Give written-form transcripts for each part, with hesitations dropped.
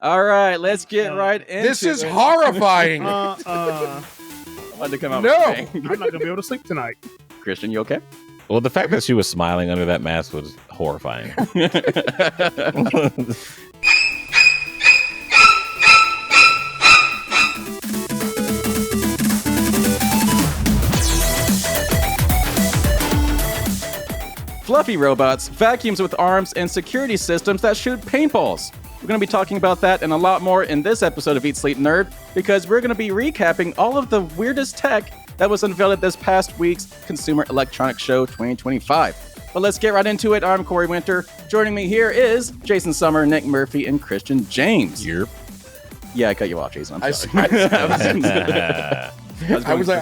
All right, let's get right into This is horrifying. I wanted to come out No. with a bang. I'm not gonna be able to sleep tonight. Christian, you okay? Well, the fact that she was smiling under that mask was horrifying. Fluffy robots, vacuums with arms, and security systems that shoot paintballs. We're going to be talking about that and a lot more in this episode of Eat Sleep Nerd, because we're going to be recapping all of the weirdest tech that was unveiled at this past week's Consumer Electronics Show 2025. But let's get right into it. I'm Corey Winter. Joining me here is Jason Summer, Nick Murphy, and Christian James. Yep. Yeah, I cut you off, Jason. I'm sorry. I was like,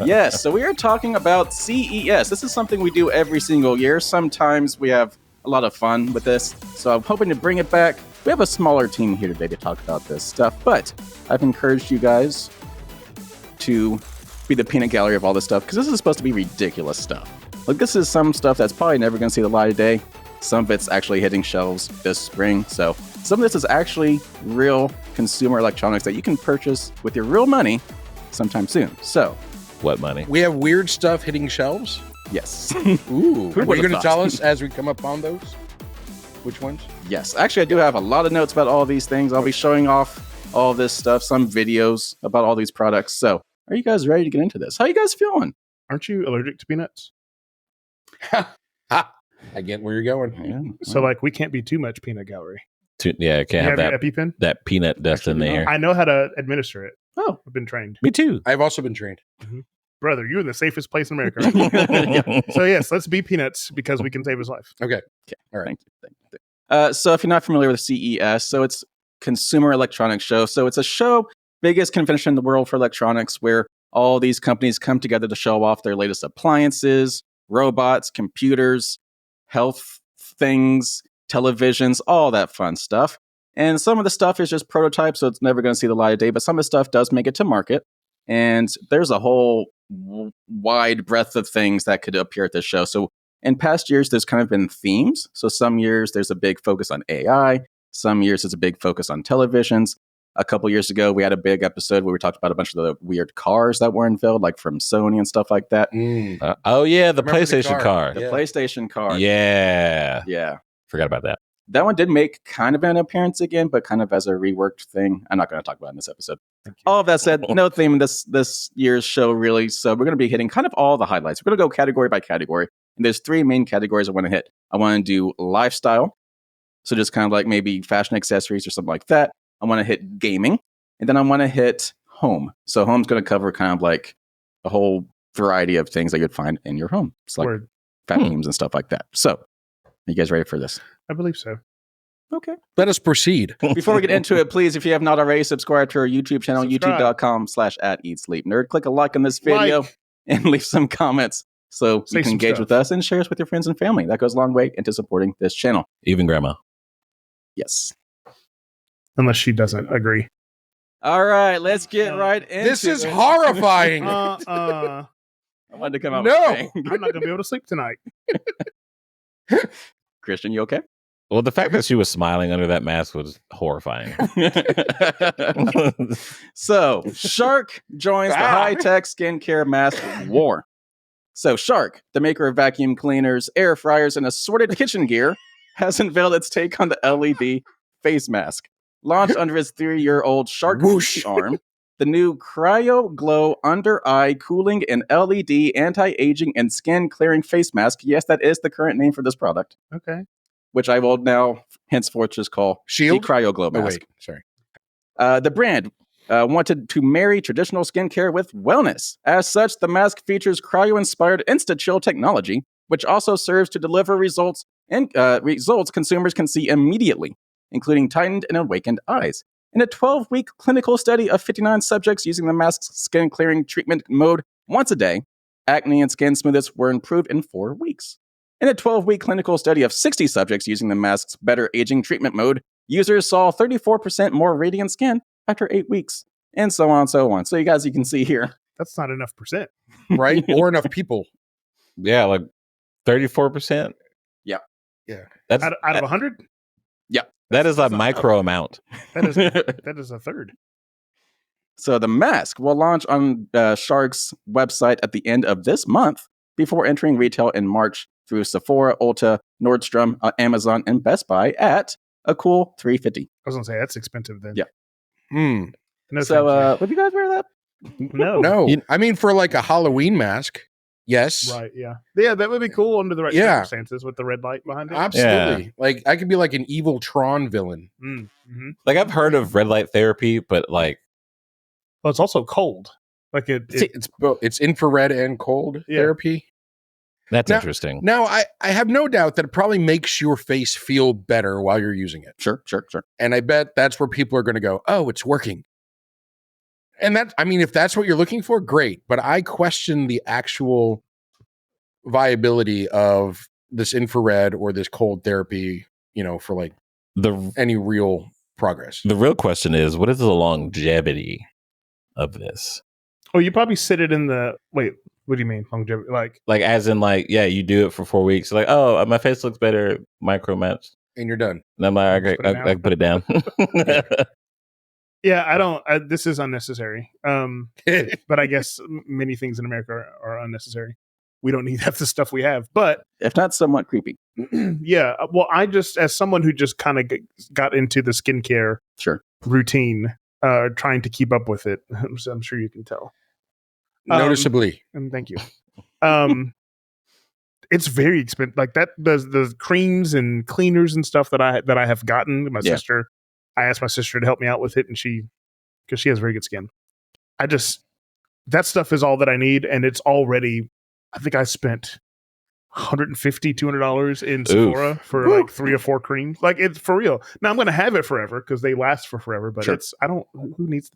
Yes, so we are talking about CES. This is something we do every single year. Sometimes we have a lot of fun with this, so I'm hoping to bring it back. We have a smaller team here today to talk about this stuff, but I've encouraged you guys to be the peanut gallery of all this stuff, because this is supposed to be ridiculous stuff. Like, this is some stuff that's probably never going to see the light of day. Some of it's actually hitting shelves this spring, so some of this is actually real consumer electronics that you can purchase with your real money sometime soon. So, What money? we have weird stuff hitting shelves. yes. Ooh. Who Are you would've going to thought? tell us as we come upon those? Which ones? Yes. Actually, I do have a lot of notes about all these things. I'll be showing off all this stuff, some videos about all these products. So, are you guys ready to get into this? How you guys feeling? Aren't you allergic to peanuts? Ha! I get where you're going. Yeah. So like we can't be too much peanut gallery. Yeah, can't You have have that your EpiPen? that peanut dust in Actually, there. I know how to administer it. Oh. I've been trained. Me too. I've also been trained. Brother, you're in the safest place in America. Right? So yes, let's be peanuts because we can save his life. Okay. Okay. All right. Thank you. So if you're not familiar with CES, so it's Consumer Electronics Show. So it's a show, biggest convention in the world for electronics, where all these companies come together to show off their latest appliances, robots, computers, health things, televisions, all that fun stuff. And some of the stuff is just prototypes, so it's never going to see the light of day, but some of the stuff does make it to market. And there's a whole wide breadth of things that could appear at this show. So in past years, there's kind of been themes. So some years there's a big focus on AI. Some years there's a big focus on televisions. A couple years ago, we had a big episode where we talked about a bunch of the weird cars that were unveiled, like from Sony and stuff like that. Oh yeah, the Remember the PlayStation car. car. The Yeah. PlayStation car. Yeah. Yeah. Forgot about that. That one did make kind of an appearance again, but kind of as a reworked thing. I'm not going to talk about it in this episode. All of that said, no theme in this year's show, really. So we're going to be hitting kind of all the highlights. We're going to go category by category. And there's three main categories I want to hit. I want to do lifestyle. So just kind of like maybe fashion accessories or something like that. I want to hit gaming. And then I want to hit home. So home's going to cover kind of like a whole variety of things that you'd find in your home. It's like Word. vacuums and stuff like that. So, are you guys ready for this? I believe so. Okay. Let us proceed. Before we get into it, please, if you have not already, subscribe to our YouTube channel, Subscribe. youtube.com/@eatsleepnerd. Click a like on this video Like. and leave some comments so Say you can some engage stuff. with us and share us with your friends and family. That goes a long way into supporting this channel. Even grandma. Yes. Unless she doesn't agree. All right, let's get right into This is it. horrifying. I wanted to come out No. with a bang. I'm not gonna be able to sleep tonight. Christian, you okay? Well, the fact that she was smiling under that mask was horrifying. So, Shark joins the high-tech skincare mask war. So, Shark, the maker of vacuum cleaners, air fryers, and assorted kitchen gear, has unveiled its take on the LED face mask. Launched under its 3-year-old Shark Whoosh. arm, the new Cryo Glow Under Eye Cooling and LED Anti-Aging and Skin Clearing Face Mask. Yes, that is the current name for this product, Okay. which I will now henceforth just call Shield? the Cryo Glow Oh, mask. wait. Sorry. The brand wanted to marry traditional skincare with wellness. As such, the mask features cryo-inspired Insta-Chill technology, which also serves to deliver results consumers can see immediately, including tightened and awakened eyes. In a 12-week clinical study of 59 subjects using the mask's skin-clearing treatment mode once a day, acne and skin smoothness were improved in 4 weeks. In a 12-week clinical study of 60 subjects using the mask's better aging treatment mode, users saw 34% more radiant skin after 8 weeks, and so on and so on. So you guys, you can see here. That's not enough percent. Right? Or enough people. Yeah, like 34%. Yeah. Yeah. That's Out of 100? That is a That's not- micro amount. that is a third. So the mask will launch on Shark's website at the end of this month before entering retail in March through Sephora, Ulta, Nordstrom, Amazon, and Best Buy at a cool $350. I was gonna say that's expensive then. Yeah. No, So thank would you guys wear that? you. No. No, I mean for like a Halloween mask. Yes, Right. Yeah. Yeah. That would be cool under the right Yeah. circumstances with the red light behind it. absolutely. Like I could be like an evil Tron villain. Mm-hmm. Like I've heard of red light therapy, but like Well, it's also cold. Like It's infrared and cold Yeah. therapy. that's Now- interesting. Now, I have no doubt that it probably makes your face feel better while you're using it. Sure. And I bet that's where people are going to go, oh, it's working. And if that's what you're looking for, great. But I question the actual viability of this infrared or this cold therapy, for like The any real progress. the real question is, what is the longevity of this? Oh, you probably sit it in the wait. What do you mean longevity? Like Like as in like, yeah, you do it for 4 weeks. Like, oh, my face looks better, micro match. And you're done. And I'm like, Just okay, I put it down. yeah, I don't. This is unnecessary. But I guess many things in America are unnecessary. We don't need half the stuff we have. But If not somewhat creepy. yeah, well, I just as someone who just kind of got into the skincare Sure. routine, trying to keep up with it. I'm sure you can tell. Noticeably. And thank you. It's very expensive. Like that, the creams and cleaners and stuff that I have gotten. My Yeah. sister, I asked my sister to help me out with it, and because she has very good skin. That stuff is all that I need, and it's already. I think I spent $150, $200 in Sephora for like 3 or 4 creams. Like it's for real. Now I'm going to have it forever because they last for forever. But Sure. who needs?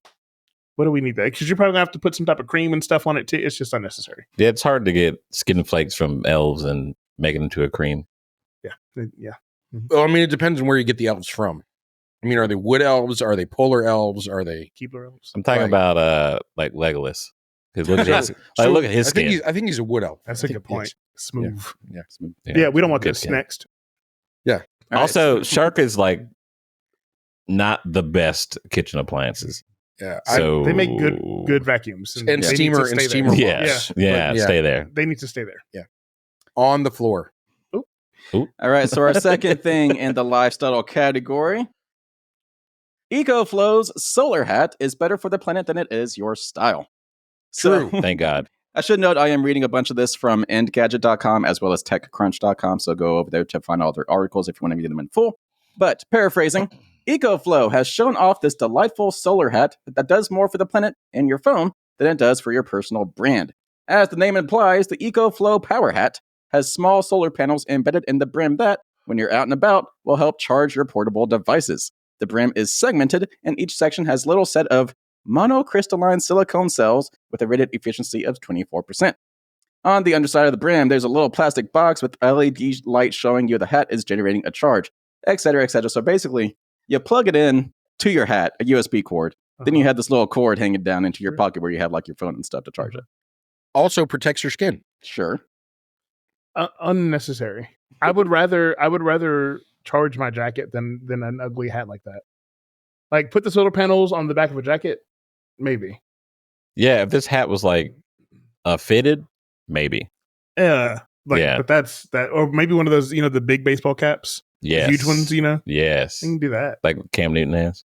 What do we need that? Because you're probably gonna have to put some type of cream and stuff on it too. It's just unnecessary. Yeah, it's hard to get skin flakes from elves and make it into a cream. Yeah. Well, it depends on where you get the elves from. Are they wood elves? Are they polar elves? Are they? Keebler elves. I'm talking Right. about like Legolas. Because look at his, So, look at his I think skin. I think he's a wood elf. That's a good point. Smooth. Yeah. Yeah, we don't want good this skin. next. All right, Also, Shark is like not the best kitchen appliances. Yeah. So They make good vacuums And they need to steamer- stay and there. steamer Yes, Yeah. yeah, Yeah. stay there. They need to stay there. On the floor. All right, so our second thing in the lifestyle category, EcoFlow's solar hat is better for the planet than it is your style. So, Thank God. I should note I am reading a bunch of this from endgadget.com as well as techcrunch.com, so go over there to find all their articles if you want to read them in full. But paraphrasing, EcoFlow has shown off this delightful solar hat that does more for the planet and your phone than it does for your personal brand. As the name implies, the EcoFlow Power Hat has small solar panels embedded in the brim that, when you're out and about, will help charge your portable devices. The brim is segmented, and each section has a little set of monocrystalline silicone cells with a rated efficiency of 24%. On the underside of the brim, there's a little plastic box with LED light showing you the hat is generating a charge, etc., etc. So basically, you plug it in to your hat, a USB cord. Then you have this little cord hanging down into your pocket where you have like your phone and stuff to charge it. Also protects your skin. Sure. Unnecessary. I would rather charge my jacket than an ugly hat like that. Like put the solar panels on the back of a jacket, maybe. Yeah, if this hat was like fitted, maybe. Yeah. Yeah. But that's that, or maybe one of those, the big baseball caps, Yes. huge ones. Yes. You can do that. Like Cam Newton has.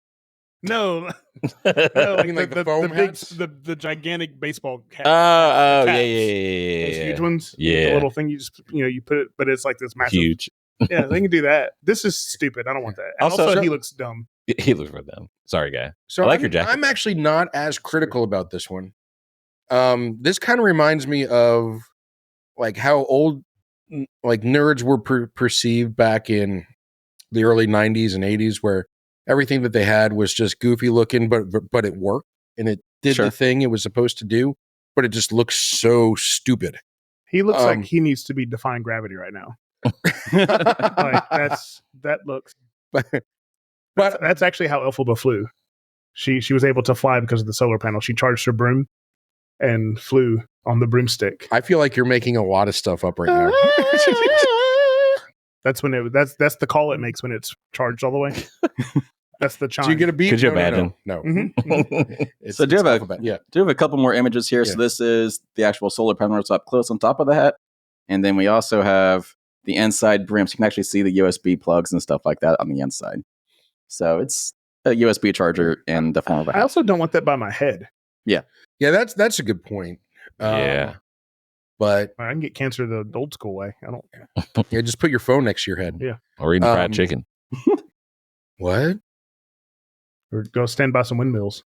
No, no, You like, mean like the the foam big, hats? the gigantic baseball cap. Oh, yeah, caps. yeah. Those huge ones. Yeah. The little thing you just you put it, but it's like this massive. Huge. Yeah, they can do that. This is stupid. I don't want that. And Also- also, he looks dumb. He looks for them. Sorry, guy. So I like your jacket. I'm actually not as critical about this one. This kind of reminds me of like how old like nerds were perceived back in the early 90s and 80s, where everything that they had was just goofy looking, but it worked and it did Sure. the thing it was supposed to do, but it just looks so stupid. He looks Um, like he needs to be defying gravity right now. Like that looks. But That's actually how Elphaba flew. She was able to fly because of the solar panel. She charged her broom and flew on the broomstick. I feel like you're making a lot of stuff up right now. That's when that's the call it makes when it's charged all the way. That's the chime. Do you get a beep? Could you No, no, imagine? No. So do you have alphabet. Yeah. do have a couple more images here. Yeah. So this is the actual solar panels up close on top of the hat. And then we also have the inside brim. So you can actually see the USB plugs and stuff like that on the inside. So it's a USB charger in the form of a I hat. also don't want that by my head. Yeah, that's a good point. Yeah. But I can get cancer the old school way. I don't. yeah, just put your phone next to your head. Yeah. Or eating fried chicken. What? Or go stand by some windmills.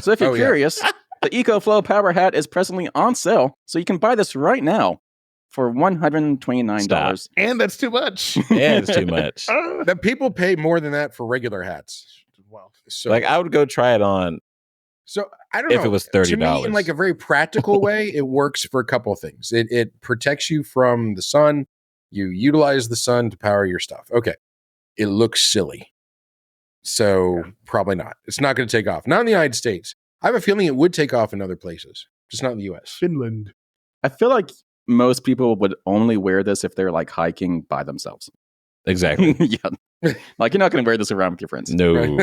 So if you're Oh, yeah. curious, the EcoFlow Power Hat is presently on sale. So you can buy this right now for $129. And that's too much. Yeah, it's too much. That people pay more than that for regular hats. Wow. So Like, I would go try it on So I don't know if it was To me, $30. in like a very practical way, it works for a couple of things. It protects you from the sun. You utilize the sun to power your stuff. Okay. It looks silly. So probably not. It's not going to take off. Not in the United States. I have a feeling it would take off in other places, just not in the US. Finland. I feel like most people would only wear this if they're like hiking by themselves. Exactly. Yeah. Like you're not going to wear this around with your friends. No.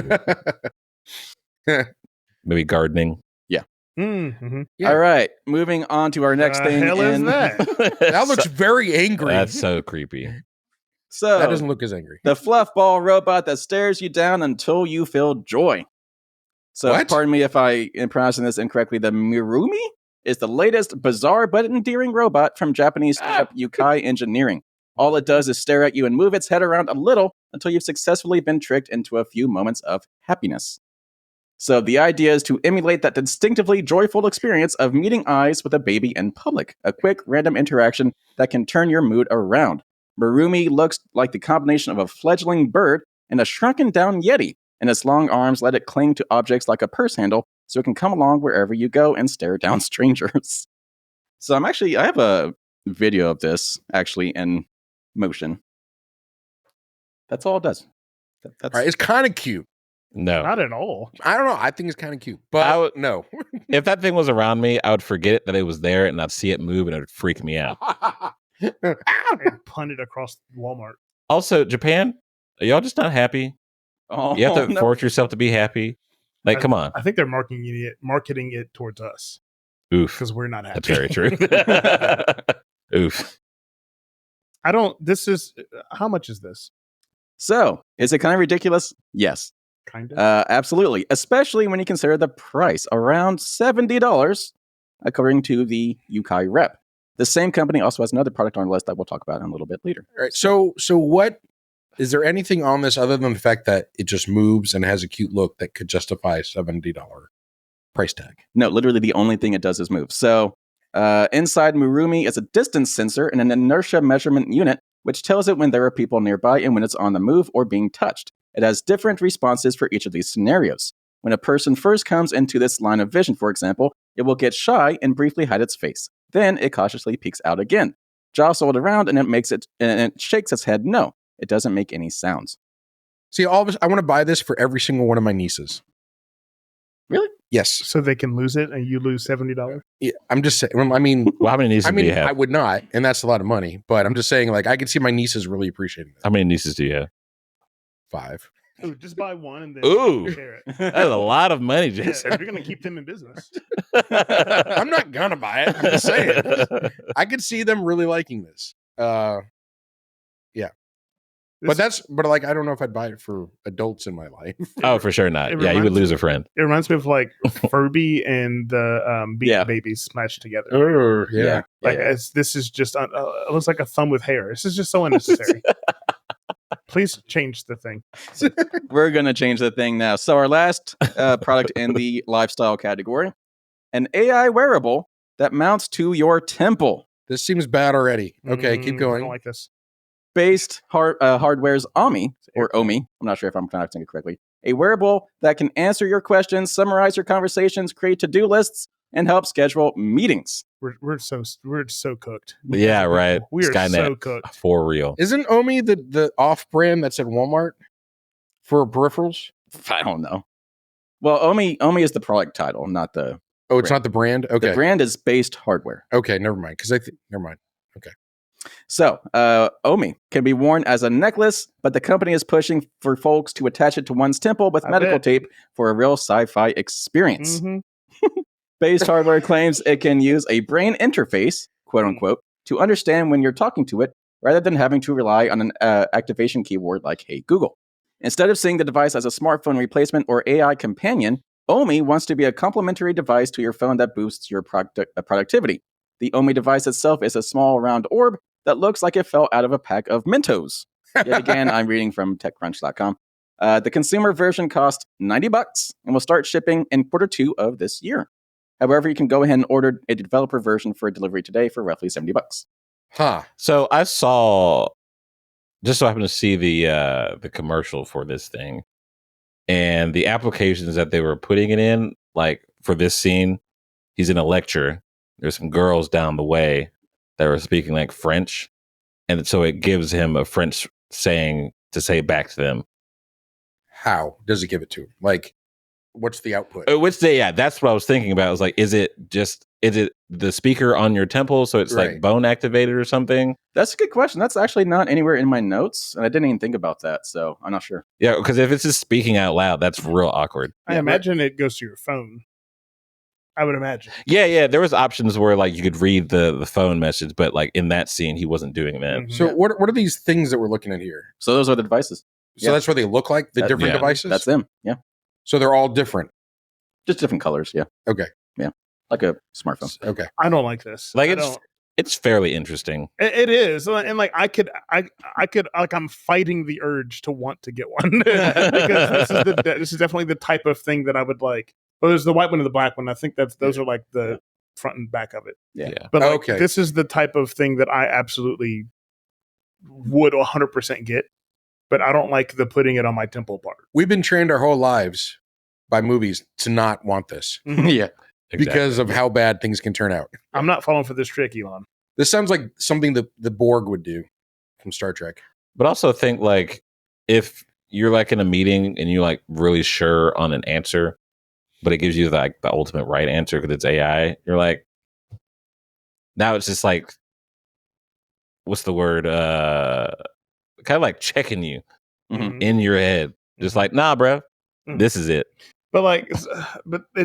Maybe gardening. Mm-hmm. Yeah. All right. Moving on to our next thing. hell is that? That looks very angry. That's so creepy. So That doesn't look as angry. the fluff ball robot that stares you down until you feel joy. So What? pardon me if I am pronouncing this incorrectly. The Mirumi is the latest bizarre but endearing robot from Japanese startup Yukai Engineering. All it does is stare at you and move its head around a little until you've successfully been tricked into a few moments of happiness. So the idea is to emulate that distinctively joyful experience of meeting eyes with a baby in public, a quick, random interaction that can turn your mood around. Mirumi looks like the combination of a fledgling bird and a shrunken down yeti, and its long arms let it cling to objects like a purse handle so it can come along wherever you go and stare down strangers. So I have a video of this actually in motion. That's all it does. That's All right, it's kind of cute. No. Not at all. I don't know. I think it's kind of cute, but I would- no. If that thing was around me, I would forget that it was there and I'd see it move and it would freak me out. And punt it across Walmart. Also, Japan, are y'all just not happy? Oh, You have to no. force yourself to be happy. Like, come on. I think they're marketing it towards us Oof. because we're not happy. That's very true. Oof. I don't. This is how much is this? So, is it kind of ridiculous? Yes. Kind of. Absolutely, especially when you consider the price, around $70, according to the Yukai rep. The same company also has another product on the list that we'll talk about in a little bit later. All right. So what is there anything on this other than the fact that it just moves and has a cute look that could justify a $70 price tag? No, literally the only thing it does is move. So inside Mirumi is a distance sensor and an inertia measurement unit, which tells it when there are people nearby and when it's on the move or being touched. It has different responses for each of these scenarios. When a person first comes into this line of vision, for example, it will get shy and briefly hide its face. Then it cautiously peeks out again, jostled around, and it shakes its head no. It doesn't make any sounds. See, all of us, I want to buy this for every single one of my nieces. Really? Yes. So they can lose it and you lose $70. Yeah, I'm just saying. I mean, Well, how many nieces do you I have? would not, and that's a lot of money. But I'm just saying, like, I could see my nieces really appreciating that. How many nieces do you have? 5. Ooh, just buy one and then Ooh. share it. That's a lot of money, Yeah, Jason. if you're gonna keep them in business. I'm not gonna buy it. I'm just saying. I could see them really liking this. But like, I don't know if I'd buy it for adults in my life. Oh, for sure not. It Yeah, you would reminds lose me- a friend. It reminds me of like Furby and the Beat Yeah. Babies smashed together. Yeah. Like this is just it looks like a thumb with hair. This is just so unnecessary. Please change the thing. We're going to change the thing now. So our last product in the lifestyle category, an AI wearable that mounts to your temple. This seems bad already. Okay, keep I going. don't like this. Based hardware's Omi, or Omi, I'm not sure if I'm pronouncing it correctly, a wearable that can answer your questions, summarize your conversations, create to-do lists, and help schedule meetings. We're so cooked. Yeah, right. We are Skynet. so cooked. For real. Isn't Omi the off brand that's at Walmart for peripherals? I don't know. Well, Omi is the product title, not the Oh, it's Brand. not the brand. Okay, The brand is based hardware. okay, never mind. Because never mind. So, Omi can be worn as a necklace, but the company is pushing for folks to attach it to one's temple with medical tape for a real sci-fi experience. Mm-hmm. Based hardware claims it can use a brain interface, quote unquote, to understand when you're talking to it, rather than having to rely on an activation keyword like Hey Google. Instead of seeing the device as a smartphone replacement or AI companion, Omi wants to be a complementary device to your phone that boosts your productivity. The Omi device itself is a small round orb that looks like it fell out of a pack of Mentos. Yet again, I'm reading from TechCrunch.com. The consumer version costs $90 and will start shipping in Q2 of this year. However, you can go ahead and order a developer version for delivery today for roughly $70. Huh. So I saw, just so I happened to see the commercial for this thing, and the applications that they were putting it in, like for this scene, he's in a lecture. There's some girls down the way that were speaking like French, and so it gives him a French saying to say back to them. How does it give it to him? Like, what's the output? That's what I was thinking about. I was like, is it the speaker on your temple, so it's like bone activated or something? That's a good question. That's actually not anywhere in my notes, and I didn't even think about that, so I'm not sure. Yeah, because if it's just speaking out loud, that's real awkward. I imagine it goes to your phone. I would imagine. Yeah. There was options where like you could read the phone message, but like in that scene, he wasn't doing that. Mhm. So what are these things that we're looking at here? So those are the devices. So that's what they look like, the different devices? That's them, yeah. So they're all different? Just different colors, yeah. Okay. Yeah, like a smartphone. Okay. I don't like this. Like it's fairly interesting. It is, and like I could like I'm fighting the urge to want to get one because this is definitely the type of thing that I would like. Well, there's the white one and the black one. I think those are like the front and back of it. Yeah. But like, this is the type of thing that I absolutely would 100% get. But I don't like the putting it on my temple part. We've been trained our whole lives by movies to not want this. Yeah. Because of how bad things can turn out. I'm not falling for this trick, Elon. This sounds like something that the Borg would do from Star Trek. But also think like if you're like in a meeting and you're like really sure on an answer, but it gives you like the ultimate right answer because it's AI, you're like, now it's just like, what's the word? Kind of like checking you in your head. Just like, nah, bro, this is it. But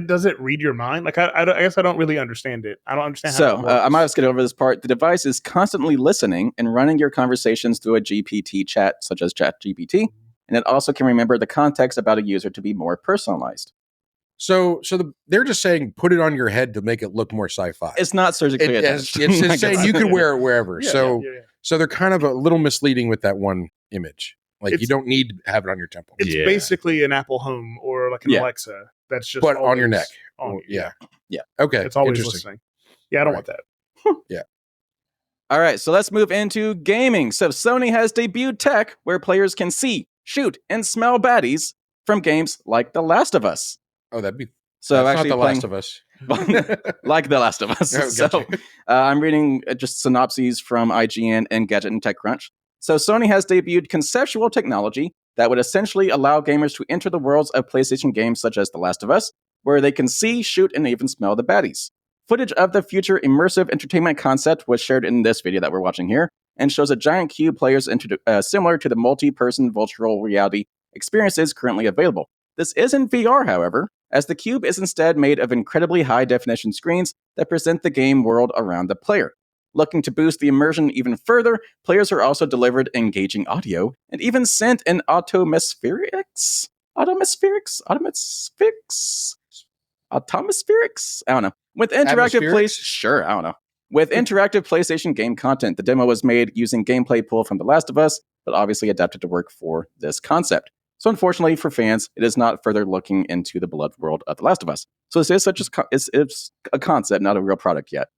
does it read your mind? Like, I guess I don't really understand it. I don't understand how it works. I might have skipped over this part. The device is constantly listening and running your conversations through a GPT chat, such as ChatGPT, and it also can remember the context about a user to be more personalized. So they're just saying put it on your head to make it look more sci-fi. It's not surgically attached. It's just saying you could wear it wherever. Yeah. So they're kind of a little misleading with that one image. Like you don't need to have it on your temple. It's basically an Apple Home or like an Alexa. That's just but on your neck. Yeah. Okay. It's always listening. Yeah, I don't want that. Yeah. All right, so let's move into gaming. So Sony has debuted tech where players can see, shoot, and smell baddies from games like The Last of Us. Oh, that'd be so that's actually not The Last of Us. Like The Last of Us. Oh, so I'm reading just synopses from IGN and Gadget and TechCrunch. So Sony has debuted conceptual technology that would essentially allow gamers to enter the worlds of PlayStation games such as The Last of Us, where they can see, shoot, and even smell the baddies. Footage of the future immersive entertainment concept was shared in this video that we're watching here, and shows a giant cube players similar to the multi-person virtual reality experiences currently available. This isn't VR, however, as the cube is instead made of incredibly high-definition screens that present the game world around the player. Looking to boost the immersion even further, players are also delivered engaging audio and even sent in atmospherics? I don't know. With interactive With interactive PlayStation game content, the demo was made using gameplay pulled from The Last of Us, but obviously adapted to work for this concept. So unfortunately for fans, it is not further looking into the beloved world of The Last of Us. So this is it's a concept, not a real product yet.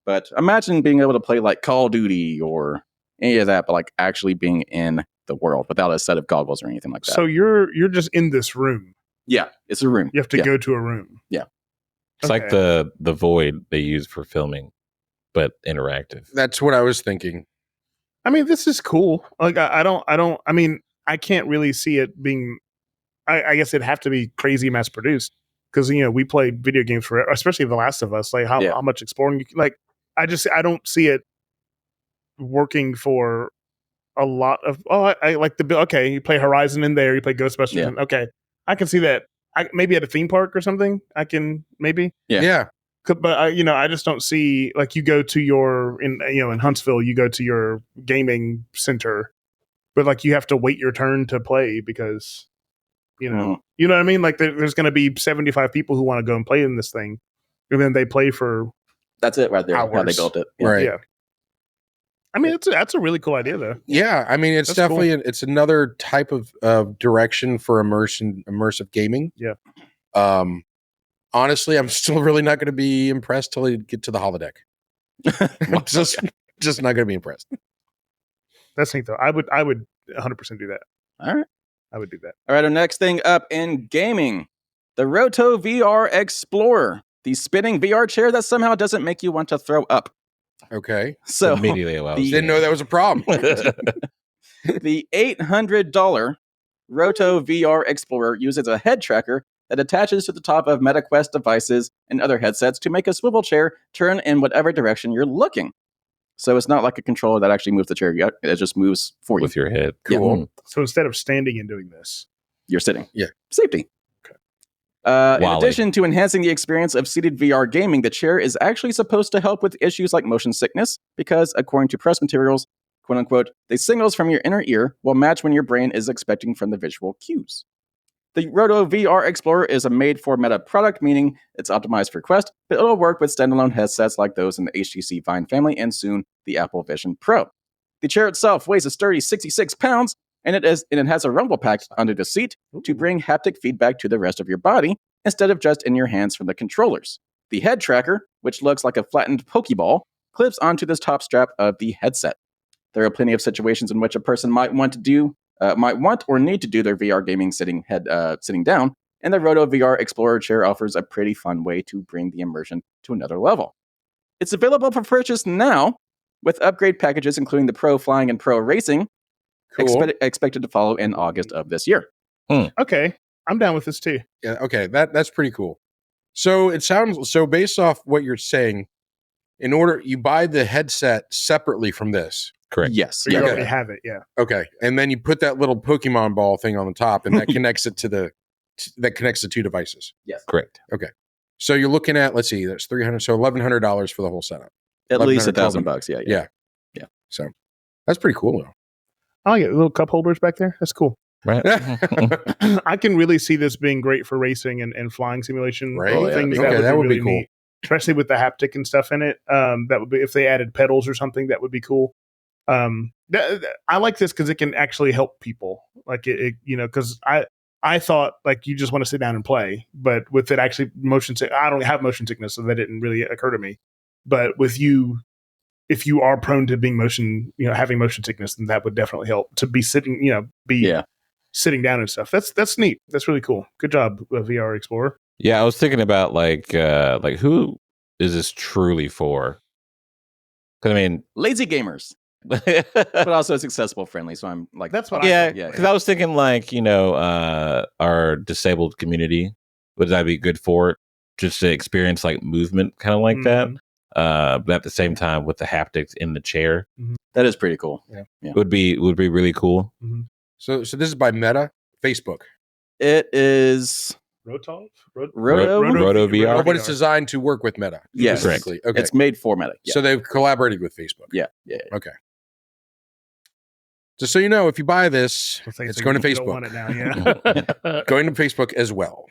But imagine being able to play like Call of Duty or any of that, but like actually being in the world without a set of goggles or anything like that. So you're just in this room. Yeah, it's a room. You have to go to a room. Yeah. It's like the void they use for filming, but interactive. That's what I was thinking. I mean, this is cool. Like I mean, I can't really see it being, I guess it'd have to be crazy mass produced because, we play video games forever, especially The Last of Us. Like how much exploring, I don't see it working for a lot of I like the okay, you play Horizon in there, you play Ghostbusters, Yeah. okay, I can see that. Maybe at a theme park or something, I can maybe. Yeah. But I just don't see like you go to in Huntsville, you go to your gaming center, but like you have to wait your turn to play because you know what I mean. Like there's going to be 75 people who want to go and play in this thing, and then they play for That's it right there. How they hours. built it. Right. Yeah. I mean, that's a really cool idea, though. Yeah, I mean, it's That's definitely cool. it's another type of direction for immersive gaming. Yeah. Honestly, I'm still really not going to be impressed till we get to the holodeck. just not going to be impressed. That's neat, though. I would 100% do that. All right. I would do that. All right, our next thing up in gaming, the Roto VR Explorer, the spinning VR chair that somehow doesn't make you want to throw up. Okay. So Immediately, I was Didn't know that was a problem. the $800 Roto VR Explorer uses a head tracker that attaches to the top of MetaQuest devices and other headsets to make a swivel chair turn in whatever direction you're looking. So it's not like a controller that actually moves the chair. It just moves for you. with your head. Cool. So instead of standing and doing this, You're sitting. Yeah. Safety. Okay. In Wally. addition to enhancing the experience of seated VR gaming, the chair is actually supposed to help with issues like motion sickness because, according to press materials, quote unquote, the signals from your inner ear will match when your brain is expecting from the visual cues. The Roto VR Explorer is a made-for-Meta product, meaning it's optimized for Quest, but it'll work with standalone headsets like those in the HTC Vive family and soon the Apple Vision Pro. The chair itself weighs a sturdy 66 pounds, and it has a rumble pack under the seat to bring haptic feedback to the rest of your body instead of just in your hands from the controllers. The head tracker, which looks like a flattened Pokeball, clips onto the top strap of the headset. There are plenty of situations in which a person might want or need to do their VR gaming sitting down, and the Roto VR Explorer chair offers a pretty fun way to bring the immersion to another level. It's available for purchase now, with upgrade packages including the Pro Flying and Pro Racing, Cool. expected to follow in August of this year. okay, I'm down with this too. Yeah, okay, that's pretty cool. So it sounds based off what you're saying, in order you buy the headset separately from this. Correct. Yes. So you Yeah. already have it, yeah. Okay, and then you put that little Pokemon ball thing on the top, and that connects it to the two devices. Yes. Correct. So you're looking at, let's see, that's $300, so $1,100 for the whole setup. At least $1,100, $1,000. Yeah. So that's pretty cool, though. I get little cup holders back there. That's cool. Right. I can really see this being great for racing and flying simulation. Right. Oh, yeah. Things Okay, that would be cool. neat, especially with the haptic and stuff in it. That would be, if they added pedals or something, that would be cool. I like this because it can actually help people. Like because I thought like you just want to sit down and play, but with it actually I don't have motion sickness, so that didn't really occur to me. But with you, if you are prone to being having motion sickness, then that would definitely help to be sitting, sitting down and stuff. That's neat. That's really cool. Good job, VR Explorer. Yeah, I was thinking about like who is this truly for? Because I mean, Lazy gamers, but also it's accessible friendly. So I'm like, That's what yeah, I because I was thinking like our disabled community, would that be good for it? Just to experience like movement, kind of like that. But at the same time, with the haptics in the chair, that is pretty cool. Yeah. would be really cool. Mm-hmm. So this is by Meta, Facebook. It is Roto Roto VR. Oh, but it's designed to work with Meta. Yes. specifically. Okay. It's made for Meta. Yeah. So they've collaborated with Facebook. Yeah. Okay. Just so you know, if you buy this, it's going to You don't want Facebook. it now, yeah. Going to Facebook as well.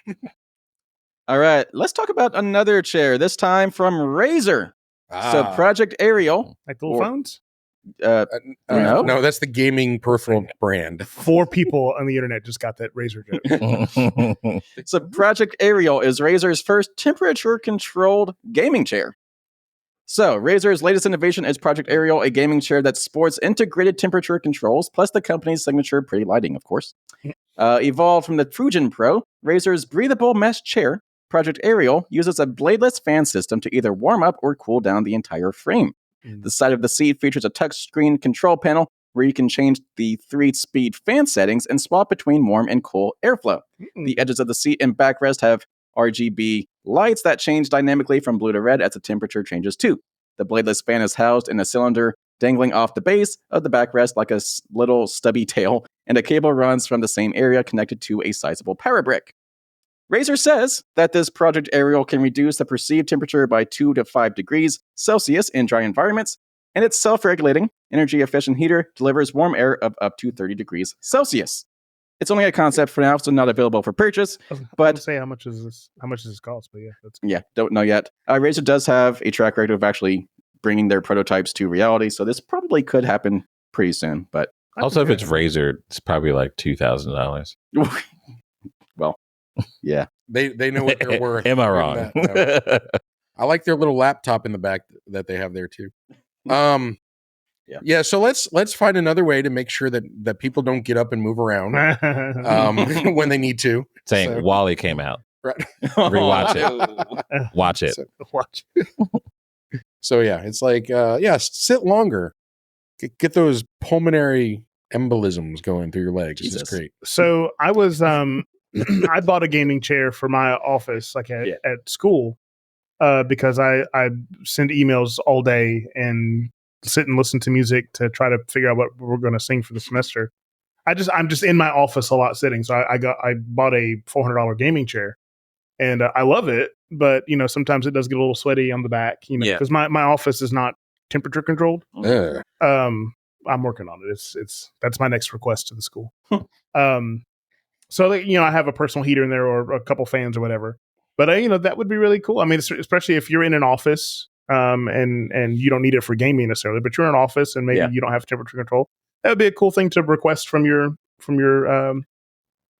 All right. Let's talk about another chair. This time from Razer. So Project Ariel. Like the little phones. No. No, that's the gaming peripheral brand. 4 people on the internet just got that Razer joke. So Project Ariel is Razer's first temperature-controlled gaming chair. So Razer's latest innovation is Project Ariel, a gaming chair that sports integrated temperature controls, plus the company's signature pretty lighting, of course. Evolved from the Fujin Pro, Razer's breathable mesh chair, Project Ariel uses a bladeless fan system to either warm up or cool down the entire frame. The side of the seat features a touchscreen control panel where you can change the 3-speed fan settings and swap between warm and cool airflow. The edges of the seat and backrest have RGB lights that change dynamically from blue to red as the temperature changes too. The bladeless fan is housed in a cylinder dangling off the base of the backrest like a little stubby tail, and a cable runs from the same area connected to a sizable power brick. Razer says that this project aerial can reduce the perceived temperature by 2 to 5 degrees Celsius in dry environments, and its self-regulating, energy-efficient heater delivers warm air of up to 30 degrees Celsius. It's only a concept for now, so not available for purchase. But say how much is this? How much does this cost? But yeah, that's yeah, don't know yet. Razer does have a track record of actually bringing their prototypes to reality, so this probably could happen pretty soon. But Also, if it's Razer, it's probably like $2,000. well, yeah, They know what they're worth. Am I wrong? That, no. I like their little laptop in the back that they have there too. Yeah. So let's find another way to make sure that people don't get up and move around when they need to. Saying So- Wally came out. Right. Rewatch it. Watch it. watch. So yeah, it's like sit longer. Get those pulmonary embolisms going through your legs. This is Jesus. great. So I was I bought a gaming chair for my office, like at school, because I send emails all day and sit and listen to music to try to figure out what we're going to sing for the semester. I'm just in my office a lot sitting. So I bought a $400 gaming chair, and I love it. But sometimes it does get a little sweaty on the back, because my office is not temperature controlled. Ugh. I'm working on it. That's my next request to the school. So I have a personal heater in there or a couple fans or whatever. But that would be really cool. I mean, especially if you're in an office, and you don't need it for gaming necessarily, but you're in an office and maybe you don't have temperature control. That would be a cool thing to request from your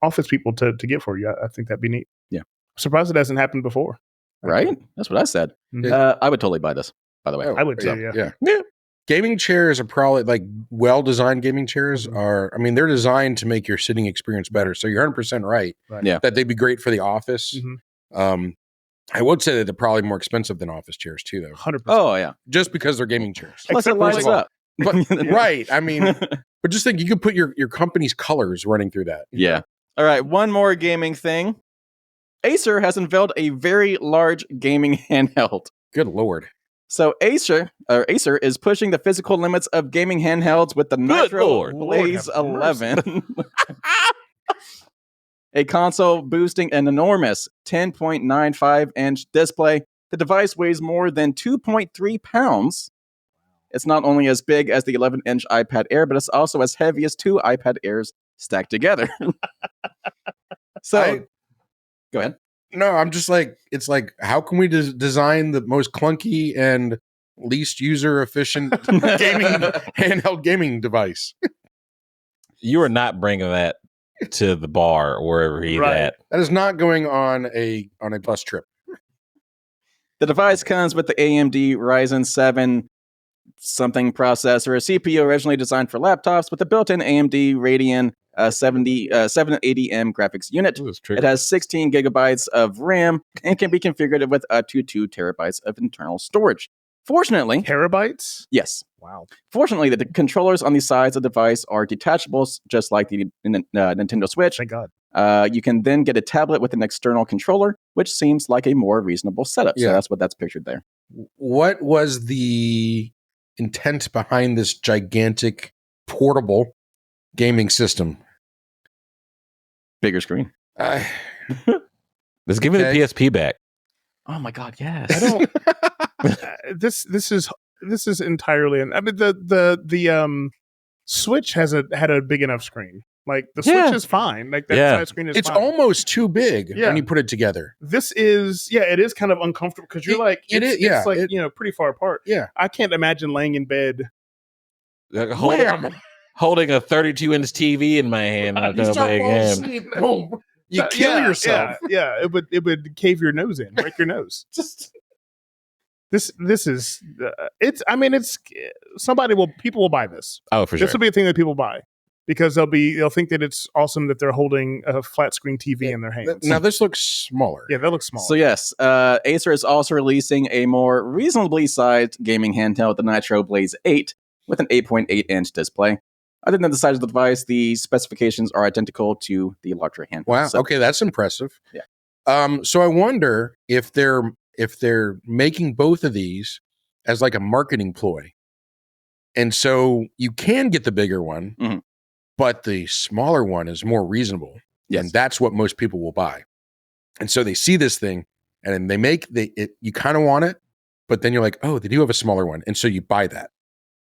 office people to get for you. I think that'd be neat. Yeah, I'm surprised it hasn't happened before. right. That's what I said. Mhm. I would totally buy this. By the way, I would too. Yeah. Yeah. Gaming chairs are probably like well-designed gaming chairs they're designed to make your sitting experience better. So you're 100% right. Yeah. That they'd be great for the office. Mhm. I would say that they're probably more expensive than office chairs too, though. 100%. oh yeah. Just because they're gaming chairs. Plus, it Except lights first of all- up. But, right. I mean, but just think you could put your company's colors running through that. Yeah. All right. One more gaming thing. Acer has unveiled a very large gaming handheld. Good Lord. So Acer is pushing the physical limits of gaming handhelds with the Nitro Lord. Blaze Lord have 11. A console boosting an enormous 10.95-inch display. The device weighs more than 2.3 pounds. It's not only as big as the 11-inch iPad Air, but it's also as heavy as 2 iPad Airs stacked together. So, go ahead. No, I'm just like, it's like, how can we design the most clunky and least user efficient handheld gaming device? You are not bringing that to the bar or wherever he's Right. at. That is not going on a bus trip. The device comes with the AMD Ryzen 7 something processor, a CPU originally designed for laptops with a built-in AMD Radeon 780M graphics unit. Ooh, it's true. It has 16 gigabytes of RAM and can be configured with up to 2 terabytes of internal storage. Fortunately, Terabytes? yes. Wow. Fortunately, the controllers on the sides of the device are detachable, just like the Nintendo Switch. Thank God. You can then get a tablet with an external controller, which seems like a more reasonable setup. So Yeah. that's what that's pictured there. What was the intent behind this gigantic portable gaming system? Bigger screen. I Let's give me the Okay. PSP back. Oh my God, yes. I don't. This is entirely. I mean, the Switch had a big enough screen. Like the Yeah. Switch is fine. Like that Yeah. size screen is it's fine. almost too big Yeah. when you put it together. This is it is kind of uncomfortable because you're It it's, is, yeah. it's like It- pretty far apart. Yeah. I can't imagine laying in bed. Like, Wham! holding a 32-inch TV in my hand. Not You gonna start play a falling game. asleep. Boom. You kill Yeah, yourself. Yeah, it would cave your nose in, break your nose. Just This is people will buy this. Oh, for sure. This will be a thing that people buy because they'll think that it's awesome that they're holding a flat screen TV in their hands. now this looks smaller. Yeah, that looks small. So yes, Acer is also releasing a more reasonably sized gaming handheld, the Nitro Blaze 8, with an 8.8-inch display. Other than the size of the device, the specifications are identical to the larger handheld. Wow. So, Okay, that's impressive. Yeah. So I wonder if they're making both of these as like a marketing ploy. And so you can get the bigger one, Mhm. but the smaller one is more reasonable. Yes. And that's what most people will buy. And so they see this thing and they make you kind of want it, but then you're like, oh, they do have a smaller one. And so you buy that.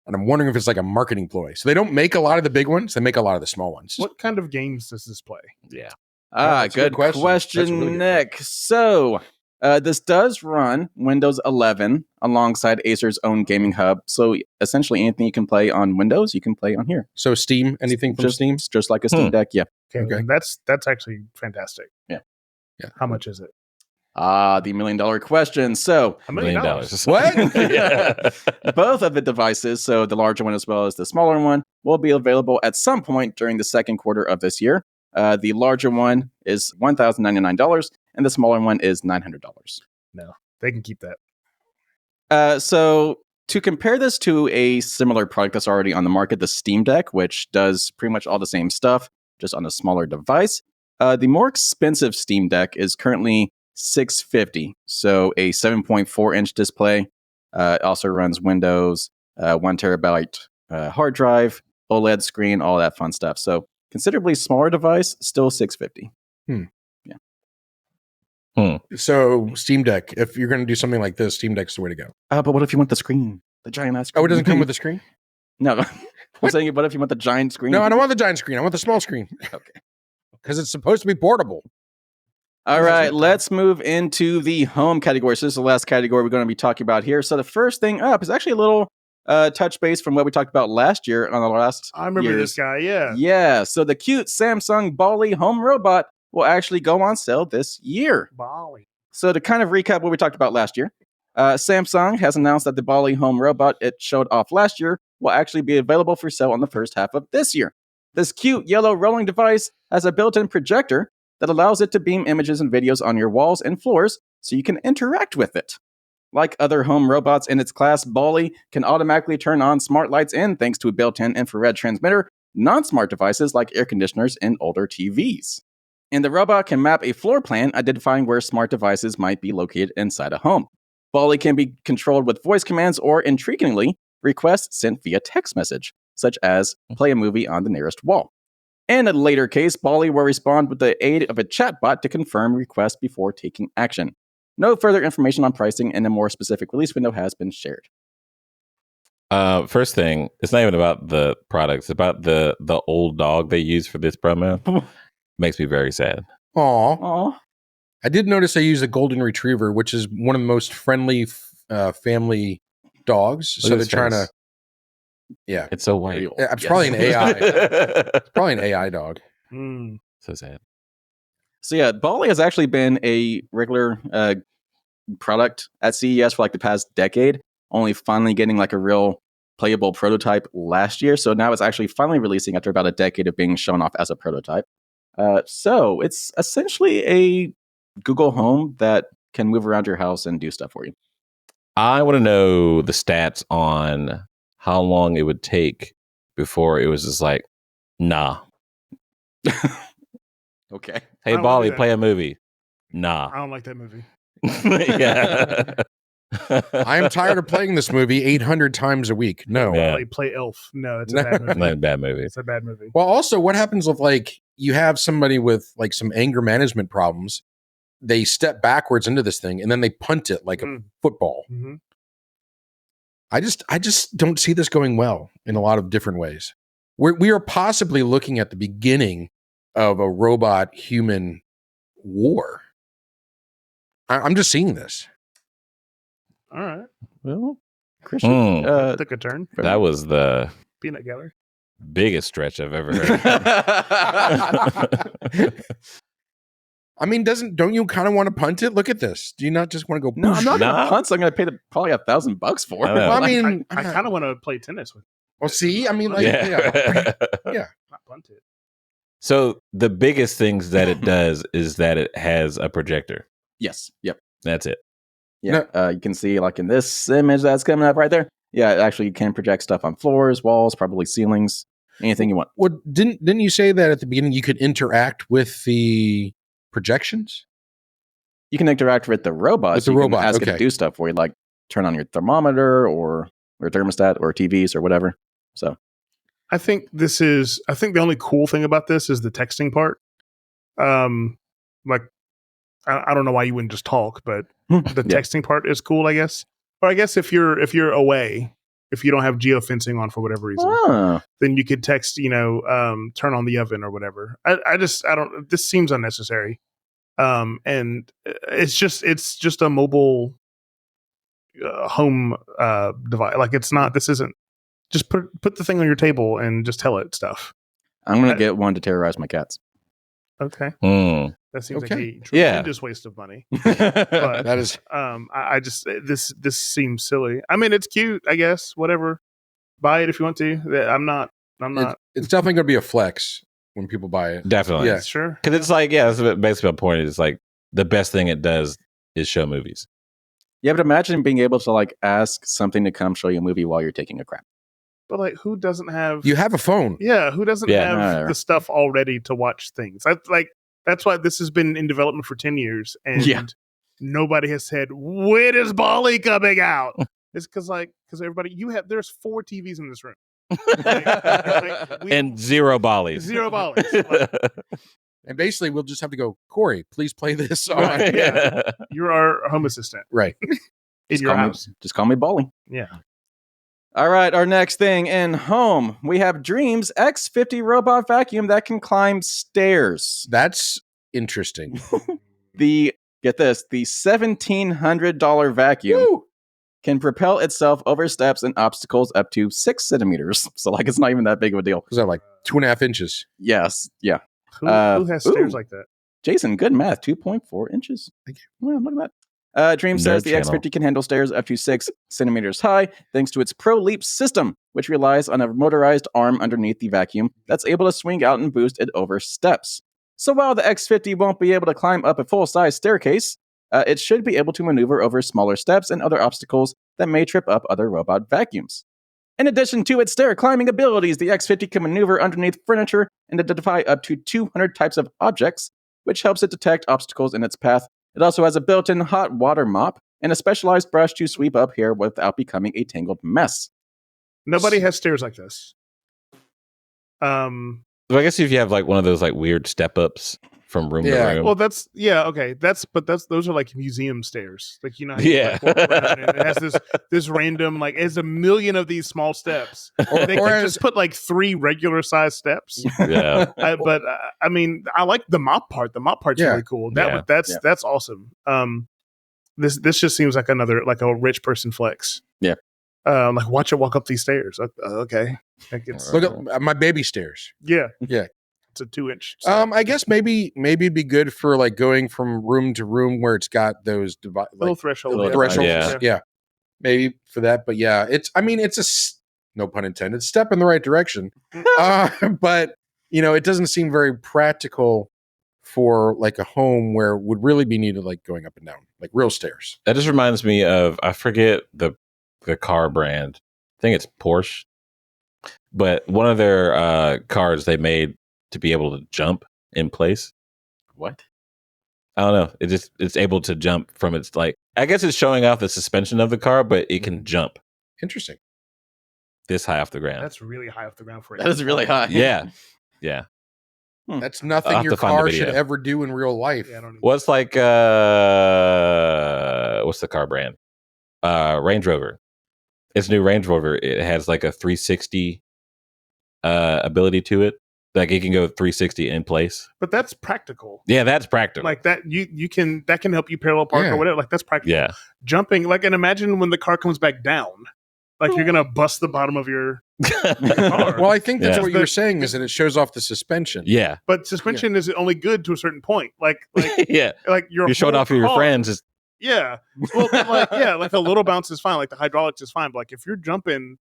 And I'm wondering if it's like a marketing ploy. So they don't make a lot of the big ones, they make a lot of the small ones. What kind of games does this play? Yeah. that's a Good good question. That's a really good Nick. So this does run Windows 11 alongside Acer's own gaming hub. So essentially anything you can play on Windows, you can play on here. So Steam, anything from Steam? Just like a Steam Deck, yeah. Okay, Okay. that's actually fantastic. Yeah. How much is it? The $1 million question. So $1 million. What? Yeah. both of the devices, so the larger one as well as the smaller one, will be available at some point during the second quarter of this year. The larger one is $1,099, and the smaller one is $900. No, they can keep that. So to compare this to a similar product that's already on the market, the Steam Deck, which does pretty much all the same stuff, just on a smaller device, the more expensive Steam Deck is currently $650. So a 7.4 inch display. It also runs Windows, 1 terabyte hard drive, OLED screen, all that fun stuff. So considerably smaller device, still $650. So Steam Deck, if you're going to do something like this, Steam Deck's the way to go. But what if you want the screen? The giant ass screen? Oh, it doesn't come with the screen? No. I'm saying, what if you want the giant screen? No, I don't want the giant screen. I want the small screen. Okay. Because it's supposed to be portable. All right, let's move into the home category. So this is the last category we're going to be talking about here. So the first thing up is actually a little touch base from what we talked about last year on the last I remember year's. this guy, yeah. Yeah, so the cute Samsung Ballie home robot will actually go on sale this year. Ballie. So to kind of recap what we talked about last year, Samsung has announced that the Ballie home robot it showed off last year will actually be available for sale on the first half of this year. This cute yellow rolling device has a built-in projector that allows it to beam images and videos on your walls and floors so you can interact with it. Like other home robots in its class, Ballie can automatically turn on smart lights and, thanks to a built-in infrared transmitter, non-smart devices like air conditioners and older TVs. And the robot can map a floor plan identifying where smart devices might be located inside a home. Ballie can be controlled with voice commands or, intriguingly, requests sent via text message, such as play a movie on the nearest wall. In a later case, Ballie will respond with the aid of a chatbot to confirm requests before taking action. No further information on pricing and a more specific release window has been shared. First thing, it's not even about the products. It's about the old dog they use for this promo. Makes me very sad. Aw. I did notice they use a golden retriever, which is one of the most friendly family dogs. So they're trying to... Yeah. It's so white. Yeah, it's probably an AI. It's probably an AI dog. So sad. So yeah, Ballie has actually been a regular product at CES for like the past decade, only finally getting like a real playable prototype last year. So now it's actually finally releasing after about a decade of being shown off as a prototype. So it's essentially a Google Home that can move around your house and do stuff for you. I want to know the stats on how long it would take before it was just like, nah. Okay. Hey, Ballie, play a movie. Nah. I don't like that movie. Yeah. I am tired of playing this movie 800 times a week. No. Yeah. Ballie, play Elf. No, it's a bad movie. Not a bad movie. It's a bad movie. Well, also, what happens if like you have somebody with like some anger management problems? They step backwards into this thing and then they punt it like a football. Mm-hmm. I just don't see this going well in a lot of different ways. We are possibly looking at the beginning of a robot human war. I'm just seeing this. All right. Well, Christian, Took a turn. That was the Peanut gallery. biggest stretch I've ever heard. I mean, don't you kind of want to punt it? Look at this. Do you not just want to go? No, I'm not Nah. going to punt, so I'm going to pay probably $1,000 for it. I know. Well, I mean, I kind of want to play tennis with. well, see, I mean, like, Yeah. Not punt it. So the biggest things that it does is that it has a projector. Yes. Yep. That's it. Yeah. You can see like in this image that's coming up right there. Yeah, it actually can project stuff on floors, walls, probably ceilings, anything you want. Well, didn't you say that at the beginning you could interact with the projections? You can interact with the robot. With so the you robot, can ask it okay. to do stuff for you, like turn on your thermometer or or thermostat or TVs or whatever. So I think the only cool thing about this is the texting part. Like I don't know why you wouldn't just talk, but the texting part is cool, I guess. Or I guess if you're away, if you don't have geofencing on for whatever reason, then you could text, turn on the oven or whatever. I don't. This seems unnecessary. And it's just a mobile home device. Like it's not. This isn't. Just put the thing on your table and just tell it stuff. I'm gonna get one to terrorize my cats. Okay. That seems like a tremendous waste of money. But That is. I just this seems silly. I mean, it's cute, I guess. Whatever. Buy it if you want to. I'm not. It's definitely going to be a flex when people buy it. Definitely. Yeah. Sure. Because it's like, that's basically my point. It's like the best thing it does is show movies. Yeah, but imagine being able to like ask something to come show you a movie while you're taking a crap. But like, who doesn't have? You have a phone. Yeah, who doesn't have the stuff already to watch things? That's why this has been in development for 10 years, and nobody has said, when is Ballie coming out? It's because everybody there's 4 TVs in this room. And 0 Ballies. 0 Ballies. And basically, we'll just have to go, Corey, please play this on. Right, yeah. You're our home assistant. Right. In your house. Just call me Ballie. Yeah. All right, our next thing in home, we have Dream's X50 robot vacuum that can climb stairs. That's interesting. Get this, the $1,700 vacuum can propel itself over steps and obstacles up to 6 centimeters. So like it's not even that big of a deal. Was that like 2.5 inches? Yes, yeah. Who has stairs like that? Jason, good math, 2.4 inches. Thank you. Well, look at that. Dream says the X50 can handle stairs up to 6 centimeters high thanks to its Pro Leap system, which relies on a motorized arm underneath the vacuum that's able to swing out and boost it over steps. So while the X50 won't be able to climb up a full-size staircase, it should be able to maneuver over smaller steps and other obstacles that may trip up other robot vacuums. In addition to its stair climbing abilities, the X50 can maneuver underneath furniture and identify up to 200 types of objects, which helps it detect obstacles in its path. It also has a built-in hot water mop and a specialized brush to sweep up hair without becoming a tangled mess. Nobody has stairs like this. So I guess if you have like one of those like weird step-ups from room to room. Well, okay. Those are like museum stairs. Like, how you like walk around and it has this random, like, it's a million of these small steps. Or they can just put like 3 regular size steps. Yeah. But I mean, I like the mop part. The mop part's really cool. That's awesome. This just seems like a rich person flex. Yeah. Like watch it walk up these stairs. Okay. Look at my baby stairs. Yeah. Yeah. It's a 2-inch. I guess maybe it'd be good for like going from room to room where it's got those little thresholds. Yeah. Maybe for that, but yeah, it's no pun intended, step in the right direction. But it doesn't seem very practical for like a home where it would really be needed like going up and down, like real stairs. That just reminds me of, I forget the car brand. I think it's Porsche. But one of their cars they made to be able to jump in place. What? I don't know. It's able to jump from its, like, I guess it's showing off the suspension of the car, but it can jump Interesting. this high off the ground. That's really high off the ground for it. That is really high. Yeah. That's nothing your car should ever do in real life. Yeah, I don't know. What's like what's the car brand? Range Rover. It's new Range Rover. It has like a 360 ability to it. Like it can go 360 in place. But that's practical. Yeah, that's practical. Like that that can help you parallel park or whatever. Like that's practical. Yeah. Jumping, like, and imagine when the car comes back down. Like you're gonna bust the bottom of your car. Well, I think that's what you were saying is that it shows off the suspension. Yeah. But suspension is only good to a certain point. Like yeah. Like you're showing off of your friends. Is yeah. Well, like a little bounce is fine. Like the hydraulics is fine. But like if you're jumping,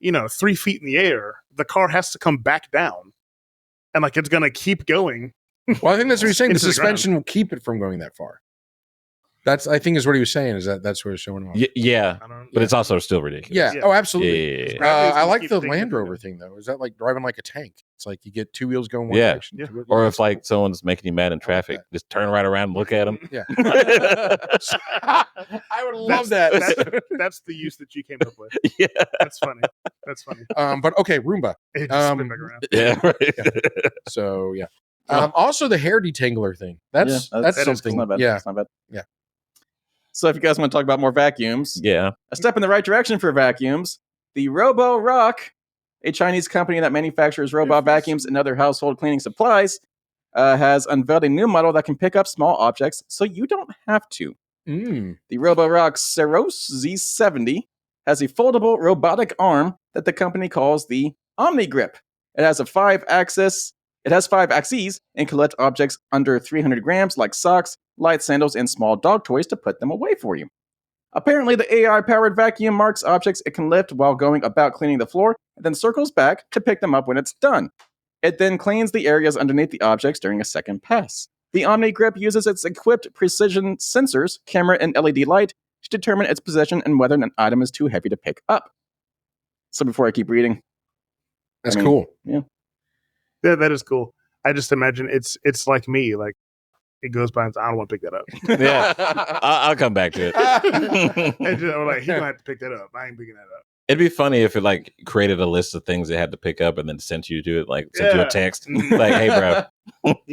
3 feet in the air, the car has to come back down. And like it's gonna keep going. Well, I think that's what you're saying. The suspension will keep it from going that far. I think is what he was saying. Is that's what it's showing off. Yeah, I don't. but it's also still ridiculous. Yeah. Yeah. Oh, absolutely. Yeah. Bradley's I gonna like keep the taking Land the Rover video. thing though. Is that like driving like a tank? It's like you get 2 wheels going one Yeah. direction. Yeah. 2 wheels- Or that's if like someone's making you mad in traffic, that. just turn right around and look at them. cool. Yeah. I would love that. That's the use that you came up with. Yeah. That's funny. That's funny. But okay, Roomba. It just spin back around. Yeah. Right. So yeah. Also the hair detangler thing. That's Yeah, that's that is something. It's not bad. Yeah. It's not bad. Yeah. So if you guys want to talk about more vacuums, Yeah. a step in the right direction for vacuums, the Robo Rock, a Chinese company that manufactures robot vacuums and other household cleaning supplies, has unveiled a new model that can pick up small objects so you don't have to. Mm. The Robo Rock Ceros Z70 has a foldable robotic arm that the company calls the Omni Grip. It has 5 axes and can lift objects under 300 grams like socks, light sandals, and small dog toys to put them away for you. Apparently, the AI-powered vacuum marks objects it can lift while going about cleaning the floor, and then circles back to pick them up when it's done. It then cleans the areas underneath the objects during a second pass. The Omni Grip uses its equipped precision sensors, camera, and LED light to determine its position and whether an item is too heavy to pick up. So before I keep reading, That's I mean, cool. Yeah, that is cool. I just imagine it's like me. Like it goes by and I don't want to pick that up. Yeah. I'll come back to it. And just, I'm like, he gonna have to pick that up. I ain't picking that up. It'd be funny if it like created a list of things they had to pick up and then sent you to it, like sent you a Yeah. text, like, "Hey, bro,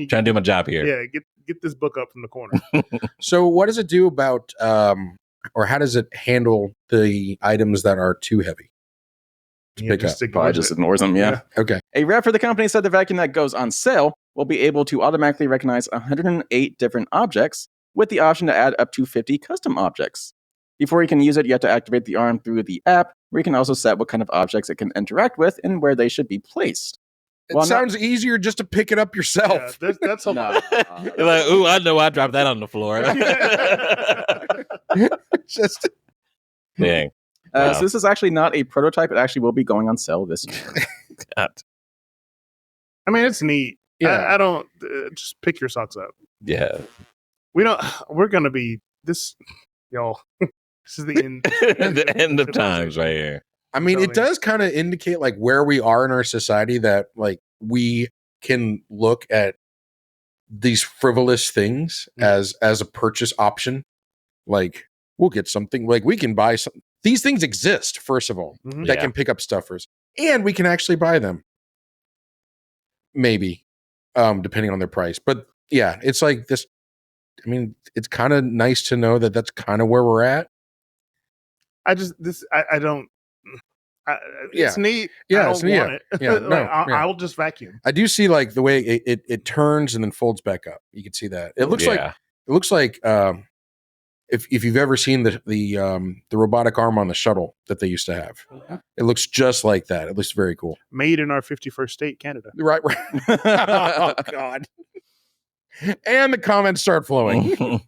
trying to do my job here." Yeah, get this book up from the corner. So what does it do about or how does it handle the items that are too heavy to pick up? probably just ignores them, yeah. Okay. A rep for the company said the vacuum that goes on sale will be able to automatically recognize 108 different objects with the option to add up to 50 custom objects. Before you can use it, you have to activate the arm through the app, where you can also set what kind of objects it can interact with and where they should be placed. It Well, sounds easier just to pick it up Yeah, yourself. that's a lot. You're like, "Ooh, I know I dropped that on the floor." Just Dang. Wow. So this is actually not a prototype. It actually will be going on sale this year. God. I mean, it's neat. Yeah. I don't just pick your socks up. Yeah. We're gonna be this, y'all. This is the end. The end of times right here. I mean, it Totally. does kind of indicate like where we are in our society that like we can look at these frivolous things as a purchase option. Like we'll get something like we can buy some. These things exist, first of all, Mhm. that Yeah. can pick up stuffers, and we can actually buy them. Maybe, depending on their price. But yeah, it's like this. I mean, it's kind of nice to know that that's kind of where we're at. I don't. It's neat. Yeah, I don't it's neat. want it. Yeah, Like, no, yeah. I'll just vacuum. I do see like the way it turns and then folds back up. You can see that. It looks like if you've ever seen the robotic arm on the shuttle that they used to have, it looks just like that. It looks very cool. Made in our 51st state, Canada. Right. Oh God. And the comments start flowing. All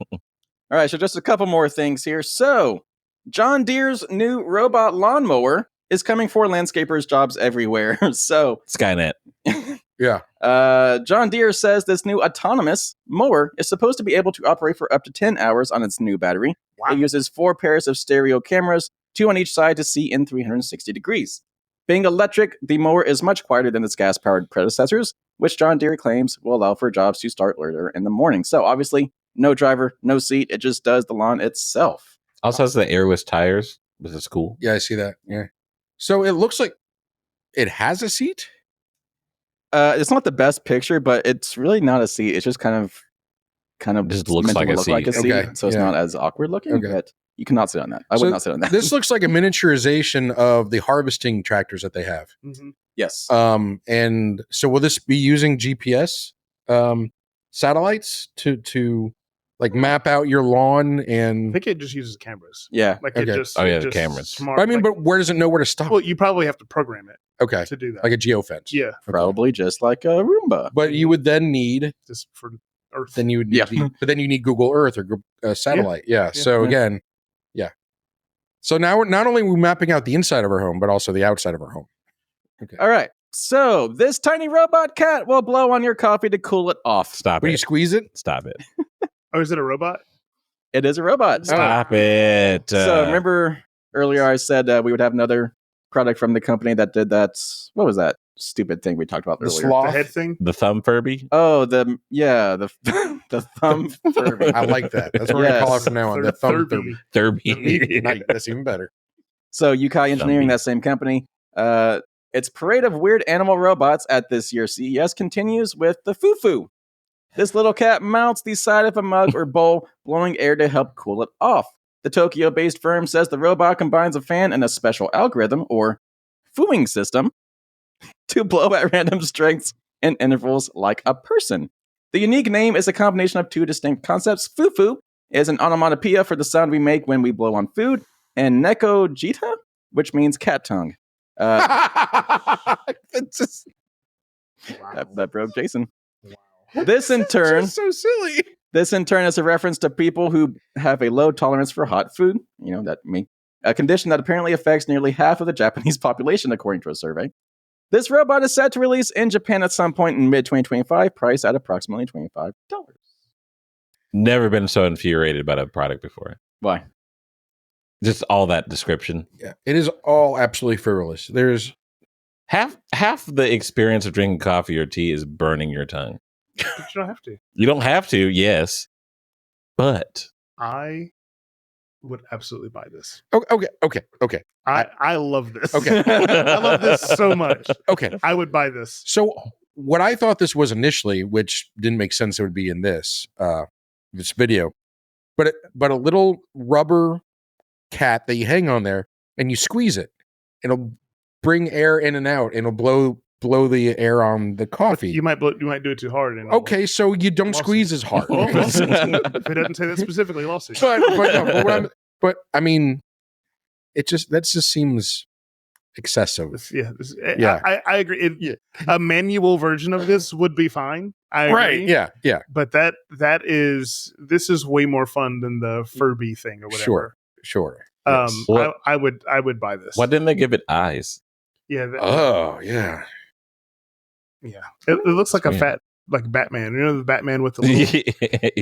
right, so just a couple more things here. So, John Deere's new robot lawnmower is coming for landscapers' jobs everywhere. So, Skynet. Yeah. John Deere says this new autonomous mower is supposed to be able to operate for up to 10 hours on its new battery. Wow. It uses 4 pairs of stereo cameras, 2 on each side to see in 360 degrees. Being electric, the mower is much quieter than its gas-powered predecessors, which John Deere claims will allow for jobs to start earlier in the morning. So obviously, no driver, no seat. It just does the lawn itself. Also has the airless tires, which is cool. Yeah, I see that. Yeah. So it looks like it has a seat. It's not the best picture, but it's really not a seat. It's just kind of Just looks meant to like a look like a seat. seat. Okay, So it's yeah. not as awkward looking. Okay. But you cannot sit on that. I So would not sit on that. This looks like a miniaturization of the harvesting tractors that they have. Mhm. Yes. And so will this be using GPS satellites to like map out your lawn I and think it just uses cameras. Yeah. Like Okay. it just. Oh, yeah, it the just cameras. Smart, I mean, like- but where does it know where to stop? well, you probably have to program it Okay. to do that. Like a geofence. Yeah, Probably just like a Roomba. But you would then need just for Earth. then you would need Yeah. but then you need Google Earth or satellite. Yeah. So Yeah. again, yeah. So now we're not only are we mapping out the inside of our home, but also the outside of our home. All right. So this tiny robot cat will blow on your coffee to cool it off. Stop When you it. squeeze it, Stop it. Oh, is it a robot? It is a robot. Stop it. So remember earlier I said we would have another product from the company that did that. What was that stupid thing we talked about The earlier? sloth. The head thing. the thumb Furby? Oh, the thumb Furby. I like that. That's what we're gonna call it Yes. from now on. The thumb Thurby. Furby. Nice. That's even better. So Yukai Engineering, Thumby. that same company, its parade of weird animal robots at this year's CES continues with the Fufu. This little cat mounts the side of a mug or bowl, blowing air to help cool it off. The Tokyo-based firm says the robot combines a fan and a special algorithm, or fooing system, to blow at random strengths and intervals like a person. The unique name is a combination of two distinct concepts. Fufu is an onomatopoeia for the sound we make when we blow on food, and neko jita, which means cat tongue. It's just That broke Jason. This in turn so silly. This in turn is a reference to people who have a low tolerance for hot food. You know, that me. A condition that apparently affects nearly half of the Japanese population, according to a survey. This robot is set to release in Japan at some point in mid-2025, priced at approximately $25. Never been so infuriated about a product before. Why? Just all that description. Yeah, it is all absolutely frivolous. There's Half the experience of drinking coffee or tea is burning your tongue. But you don't have to. You don't have to, yes, but I would absolutely buy this. okay. I love this. Okay. I love this so much. Okay. I would buy this. So what I thought this was initially, which didn't make sense, it would be in this video, but a little rubber cat that you hang on there and you squeeze it, it'll bring air in and out, and it'll blow the air on the coffee. You might do it too hard. And Okay, so you don't Lawsuit. squeeze as hard. Well, lawsuit. If it doesn't say that specifically, lawsuit. but I mean, that just seems excessive. Yeah. I agree. A manual version of this would be fine. I agree. Right? Yeah. But this is way more fun than the Furby thing or whatever. Sure. Yes. I would buy this. why didn't they give it eyes? Yeah. Oh yeah. Yeah. It looks like a fat, like Batman. You know the Batman with the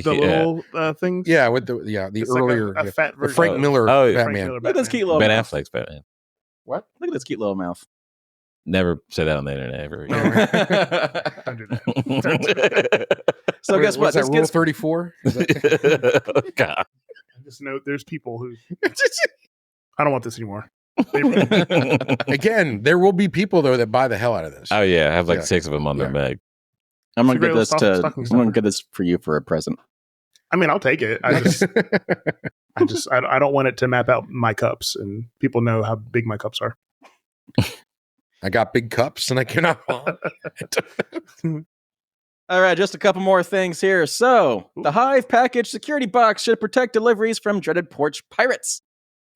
little, little things. Yeah, with the It's earlier like a fat the version. Frank of Miller Oh, Batman. Frank Miller Look at this cute little Ben mouth. Affleck's Batman. What? Look at this cute little mouth. Never say that on the internet ever. Don't do that. So guess what? What's that, This Rule gets 34? God. I just know there's people who I don't want this anymore. Again, there will be people though that buy the hell out of this. Oh yeah, I have like Yeah. 6 of them on their bag. I'm gonna It's a give great this little to. stocking I'm gonna stuffer. give this for you for a present. I mean, I'll take it. I don't want it to map out my cups, and people know how big my cups are. I got big cups and I cannot. All right, just a couple more things here. So, the Hive package security box should protect deliveries from dreaded porch pirates.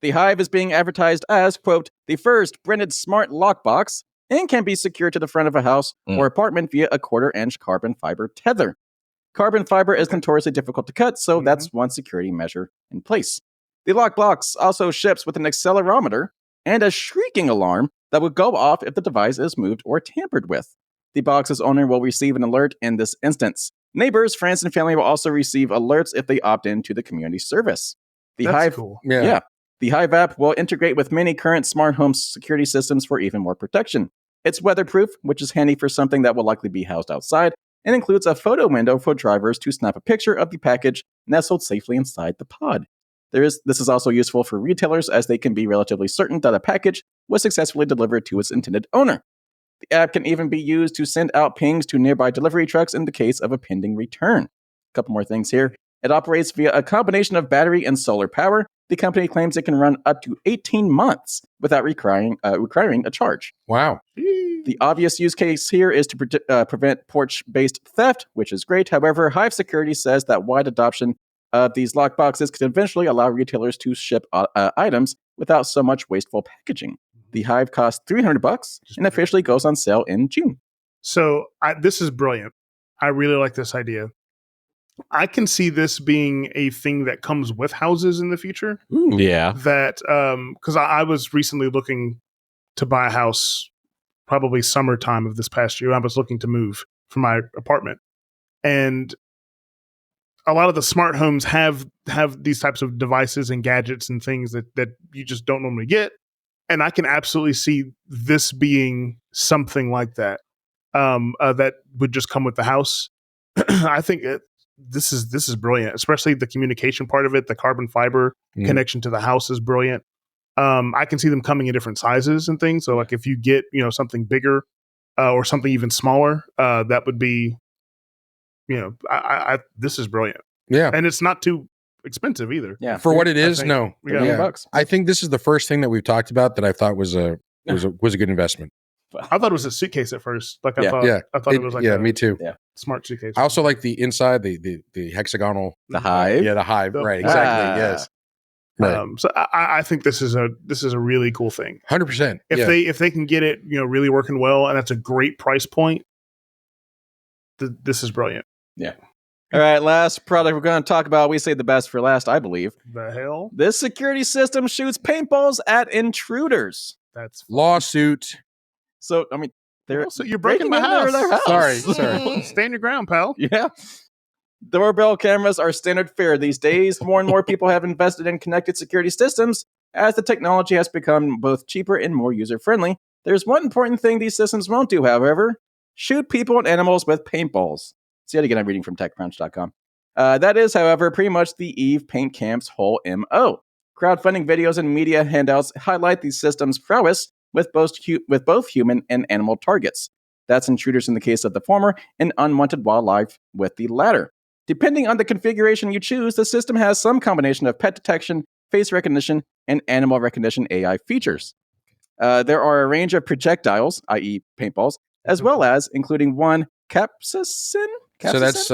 The Hive is being advertised as, quote, the first branded smart lockbox and can be secured to the front of a house or apartment via a 1/4-inch carbon fiber tether. Carbon fiber is notoriously difficult to cut, so that's one security measure in place. The lockbox also ships with an accelerometer and a shrieking alarm that will go off if the device is moved or tampered with. The box's owner will receive an alert in this instance. Neighbors, friends, and family will also receive alerts if they opt into the community service. The That's Hive, cool. yeah. The Hive app will integrate with many current smart home security systems for even more protection. It's weatherproof, which is handy for something that will likely be housed outside, and includes a photo window for drivers to snap a picture of the package nestled safely inside the pod. This is also useful for retailers as they can be relatively certain that a package was successfully delivered to its intended owner. The app can even be used to send out pings to nearby delivery trucks in the case of a pending return. A couple more things here. It operates via a combination of battery and solar power. The company claims it can run up to 18 months without requiring a charge. Wow. The obvious use case here is to prevent porch-based theft, which is great. However, Hive Security says that wide adoption of these lockboxes could eventually allow retailers to ship items without so much wasteful packaging. The Hive costs $300 and officially goes on sale in June. So this is brilliant. I really like this idea. I can see this being a thing that comes with houses in the future. Yeah. That because I was recently looking to buy a house, probably summertime of this past year. I was looking to move from my apartment, and a lot of the smart homes have these types of devices and gadgets and things that you just don't normally get. And I can absolutely see this being something like that, that would just come with the house. I think this is brilliant, especially the communication part of it. The carbon fiber connection to the house is brilliant. I can see them coming in different sizes and things. So like if you get, something bigger or something even smaller, that would be, this is brilliant. Yeah. And it's not too expensive either. Yeah. For what it is, no. We got $1,000,000. I think this is the first thing that we've talked about that I thought was a good investment. I thought it was a suitcase at first. Like I thought it was like me too. Yeah. Smart suitcase. I also like the inside, the hexagonal, The hive. Yeah, the hive. Right. Exactly. Yes. Right. So I think this is a really cool thing. 100%. If they can get it, really working well, and that's a great price point, this is brilliant. Yeah. All right, last product we're going to talk about. We say the best for last, I believe. The hell? This security system shoots paintballs at intruders. That's Lawsuit. So, I mean, they're so you're breaking my into their house. Sorry. Stand your ground, pal. Yeah. Doorbell cameras are standard fare these days. More and more people have invested in connected security systems as the technology has become both cheaper and more user-friendly. There's one important thing these systems won't do, however. Shoot people and animals with paintballs. So yet again, I'm reading from TechCrunch.com. That is, however, pretty much the Eve Paint Camp's whole MO. Crowdfunding videos and media handouts highlight these systems' prowess with both human and animal targets. That's intruders in the case of the former, and unwanted wildlife with the latter. Depending on the configuration you choose, the system has some combination of pet detection, face recognition, and animal recognition AI features. There are a range of projectiles, i.e. paintballs, as well as including one capsaicin? So that's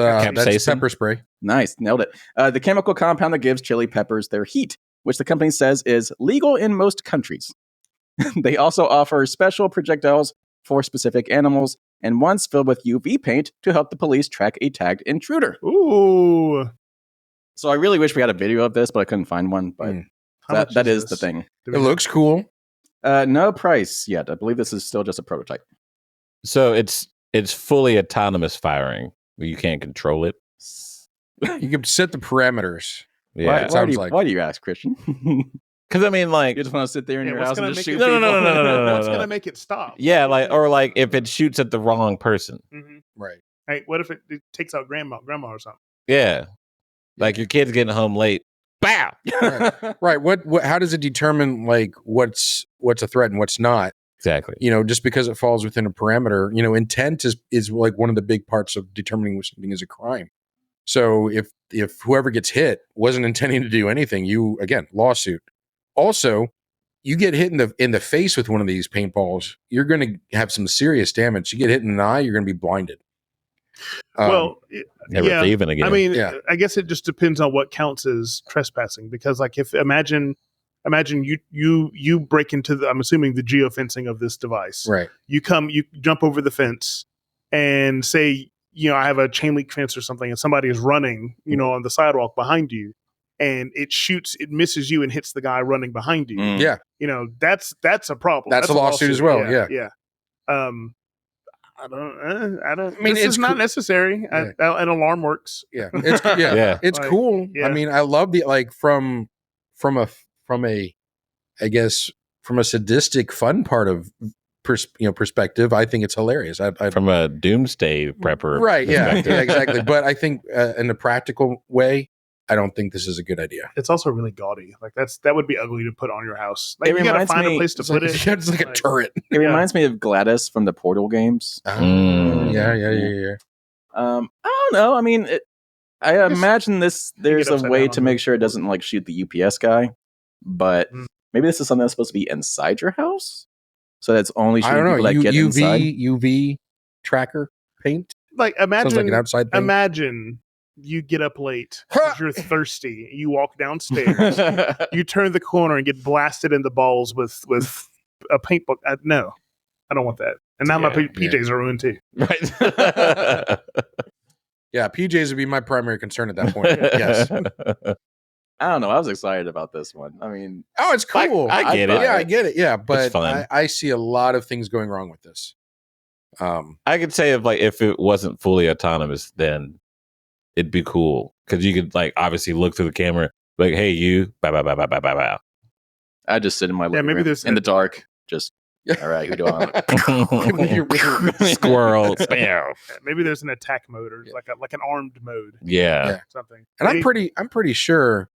pepper spray. Nice, nailed it. The chemical compound that gives chili peppers their heat, which the company says is legal in most countries. They also offer special projectiles for specific animals, and one's filled with UV paint to help the police track a tagged intruder. Ooh. So I really wish we had a video of this, but I couldn't find one. But that is the thing. It looks cool. No price yet. I believe this is still just a prototype. So it's fully autonomous firing. You can't control it. You can set the parameters. Yeah. Why do you ask, Christian? Because I mean, like, You just want to sit there in your house and just shoot No, people? no. What's going to make it stop? Yeah, like if it shoots at the wrong person. Mm-hmm. Right. Hey, what if it takes out grandma or something? Yeah. Like your kid's getting home late. Bow. Right. What? How does it determine like what's a threat and what's not? Exactly. Just because it falls within a parameter. Intent is like one of the big parts of determining if something is a crime. So if whoever gets hit wasn't intending to do anything, lawsuit. Also, you get hit in the face with one of these paintballs, you're going to have some serious damage. You get hit in the eye, you're going to be blinded. Never thieving again. I mean, I guess it just depends on what counts as trespassing. Because, like, if imagine you break into I'm assuming the geofencing of this device. Right. You jump over the fence, and say I have a chain link fence or something, and somebody is running on the sidewalk behind you. And it misses you and hits the guy running behind you. Yeah. That's a problem. That's a lawsuit as well. Yeah. I don't. I mean, it's not necessary. Yeah. An alarm works. Yeah. It's cool. Yeah. I mean, I love the from a sadistic fun part of perspective. I think it's hilarious. From a doomsday prepper. Right. Yeah. perspective. Exactly. But I think in a practical way, I don't think this is a good idea. It's also really gaudy. Like that would be ugly to put on your house. Like It you gotta reminds find a me- place to put it. It's like a turret. It reminds me of Gladys from the Portal games. Yeah. I don't know. I mean, I imagine there's get a upside way down to on make the sure it doesn't like shoot the UPS guy, but Mm. maybe this is something that's supposed to be inside your house, so that's only I shooting don't know. people that get inside. UV tracker paint. Like Sounds like an imagine outside thing. imagine you get up late, 'cause you're thirsty, you walk downstairs, you turn the corner and get blasted in the balls with a paintball. No, I don't want that. And now my PJs are ruined too. Right. Yeah, PJs would be my primary concern at that point. Yes. I don't know. I was excited about this one. I mean, Oh, it's cool. I get it. Yeah, I get it. Yeah, but fun. I see a lot of things going wrong with this. I could say if it wasn't fully autonomous, then it'd be cool because you could like obviously look through the camera, like, hey, you, bow, bow, bow, bow, bow, bow, bow. I just sit in my living maybe room there's in the dark. Just all right. Who do I want? Squirrel. Spam. Yeah, maybe there's an attack mode or like an armed mode. Yeah. Yeah. Something. And I'm pretty sure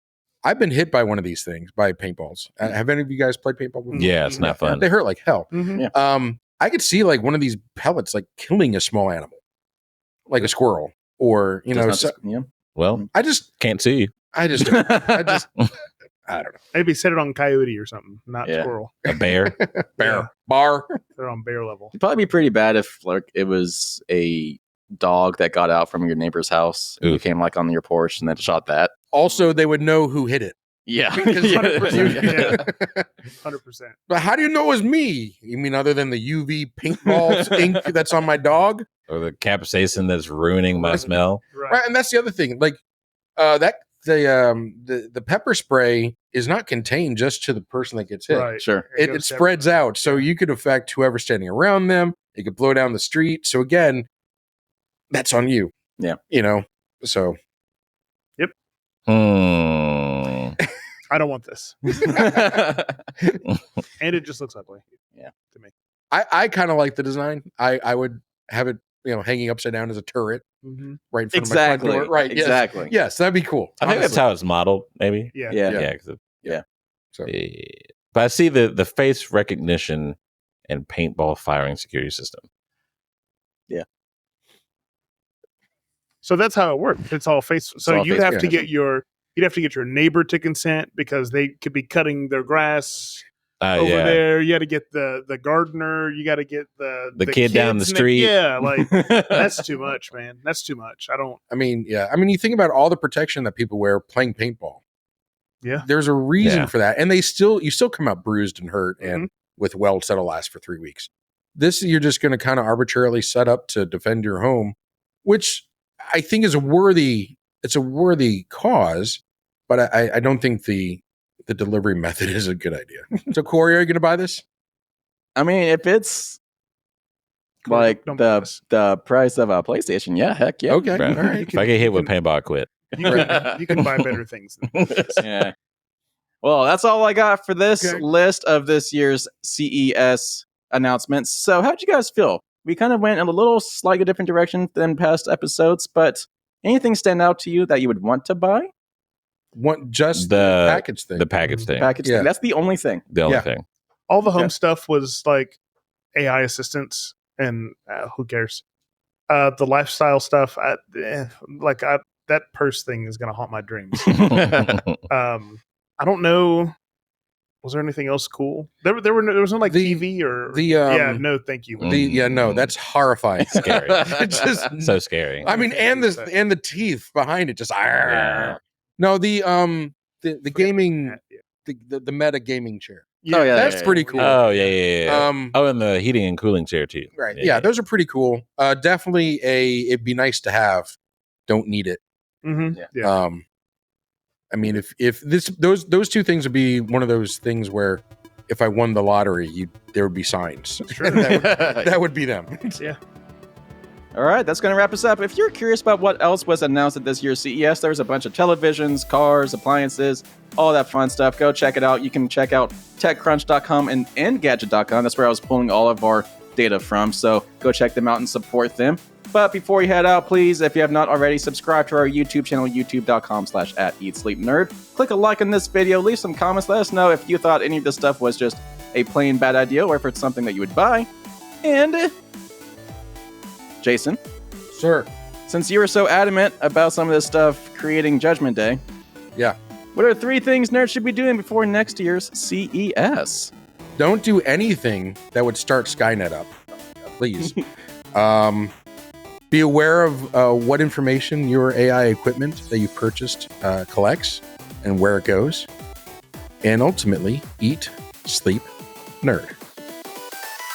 I've been hit by one of these things, by paintballs. Have any of you guys played paintball before? Yeah, it's not fun. They hurt like hell. Mm-hmm. Yeah. I could see like one of these pellets like killing a small animal, like a squirrel, or Well, I just can't see. I don't know. Maybe set it on coyote or something, not squirrel. A bear. Bear bar. They're on bear level. It'd probably be pretty bad if like it was a dog that got out from your neighbor's house and you came like on your porch and then shot that. Also, they would know who hit it. Yeah. 100%. 100%. But how do you know it was me? You mean other than the UV paintballs ink that's on my dog? Or the capsaicin that's ruining my smell. Right. And that's the other thing. Like the pepper spray is not contained just to the person that gets hit. Right. Sure. It spreads out. So you could affect whoever's standing around them. It could blow down the street. So again, that's on you. Yeah. So. Yep. I don't want this. And it just looks ugly. Yeah. To me. I kind of like the design. I would have it, hanging upside down as a turret right in front of my front door. Right. Exactly. Yes, that'd be cool. I think that's how it's modeled, maybe. Yeah. Yeah. Yeah. So. But I see the face recognition and paintball firing security system. Yeah. So that's how it works. It's all face. So you'd have to get your neighbor to consent because they could be cutting their grass over there. You got to get the gardener. You got to get the kid down the street. Yeah, like that's too much, man. That's too much. I mean, you think about all the protection that people wear playing paintball. Yeah, there's a reason for that, and you still come out bruised and hurt and with welts that'll last for 3 weeks. This you're just going to kind of arbitrarily set up to defend your home, which I think is a worthy cause, but I don't think the delivery method is a good idea. So Corey, are you going to buy this? I mean, if it's like the price of a PlayStation, yeah, heck yeah. Okay, all right. If I get hit with paintball, I quit. You can buy better things than this. Yeah. Well, that's all I got for this list of this year's CES announcements. So how'd you guys feel? We kind of went in a little slightly different direction than past episodes, but anything stand out to you that you would want to buy? Just the package thing. The package thing. Thing. That's the only thing. The only thing. All the home stuff was like AI assistants, and who cares? The lifestyle stuff, that purse thing is going to haunt my dreams. I don't know. Was there anything else cool? There was no like TV or no, thank you. That's horrifying. Scary. It's just so scary. I mean, and the teeth behind it just. No, the gaming, the meta gaming chair. Yeah, that's pretty cool. Oh yeah. And the heating and cooling chair too. Right. Yeah, those are pretty cool. Definitely it'd be nice to have. Don't need it. Mm-hmm. Yeah. I mean, if those two things would be one of those things where if I won the lottery, there would be signs. Sure. that would be them. Yeah. All right, that's going to wrap us up. If you're curious about what else was announced at this year's CES, there was a bunch of televisions, cars, appliances, all that fun stuff. Go check it out. You can check out TechCrunch.com and Engadget.com. That's where I was pulling all of our data from. So go check them out and support them. But before you head out, please, if you have not already, subscribe to our YouTube channel, youtube.com/@EatSleepNerd. Click a like on this video, leave some comments, let us know if you thought any of this stuff was just a plain bad idea or if it's something that you would buy. And Jason, sir, since you were so adamant about some of this stuff creating Judgment Day, what are 3 things nerds should be doing before next year's CES? Don't do anything that would start Skynet up, please. Be aware of what information your AI equipment that you purchased collects and where it goes. And ultimately, eat, sleep, nerd.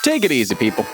Take it easy, people.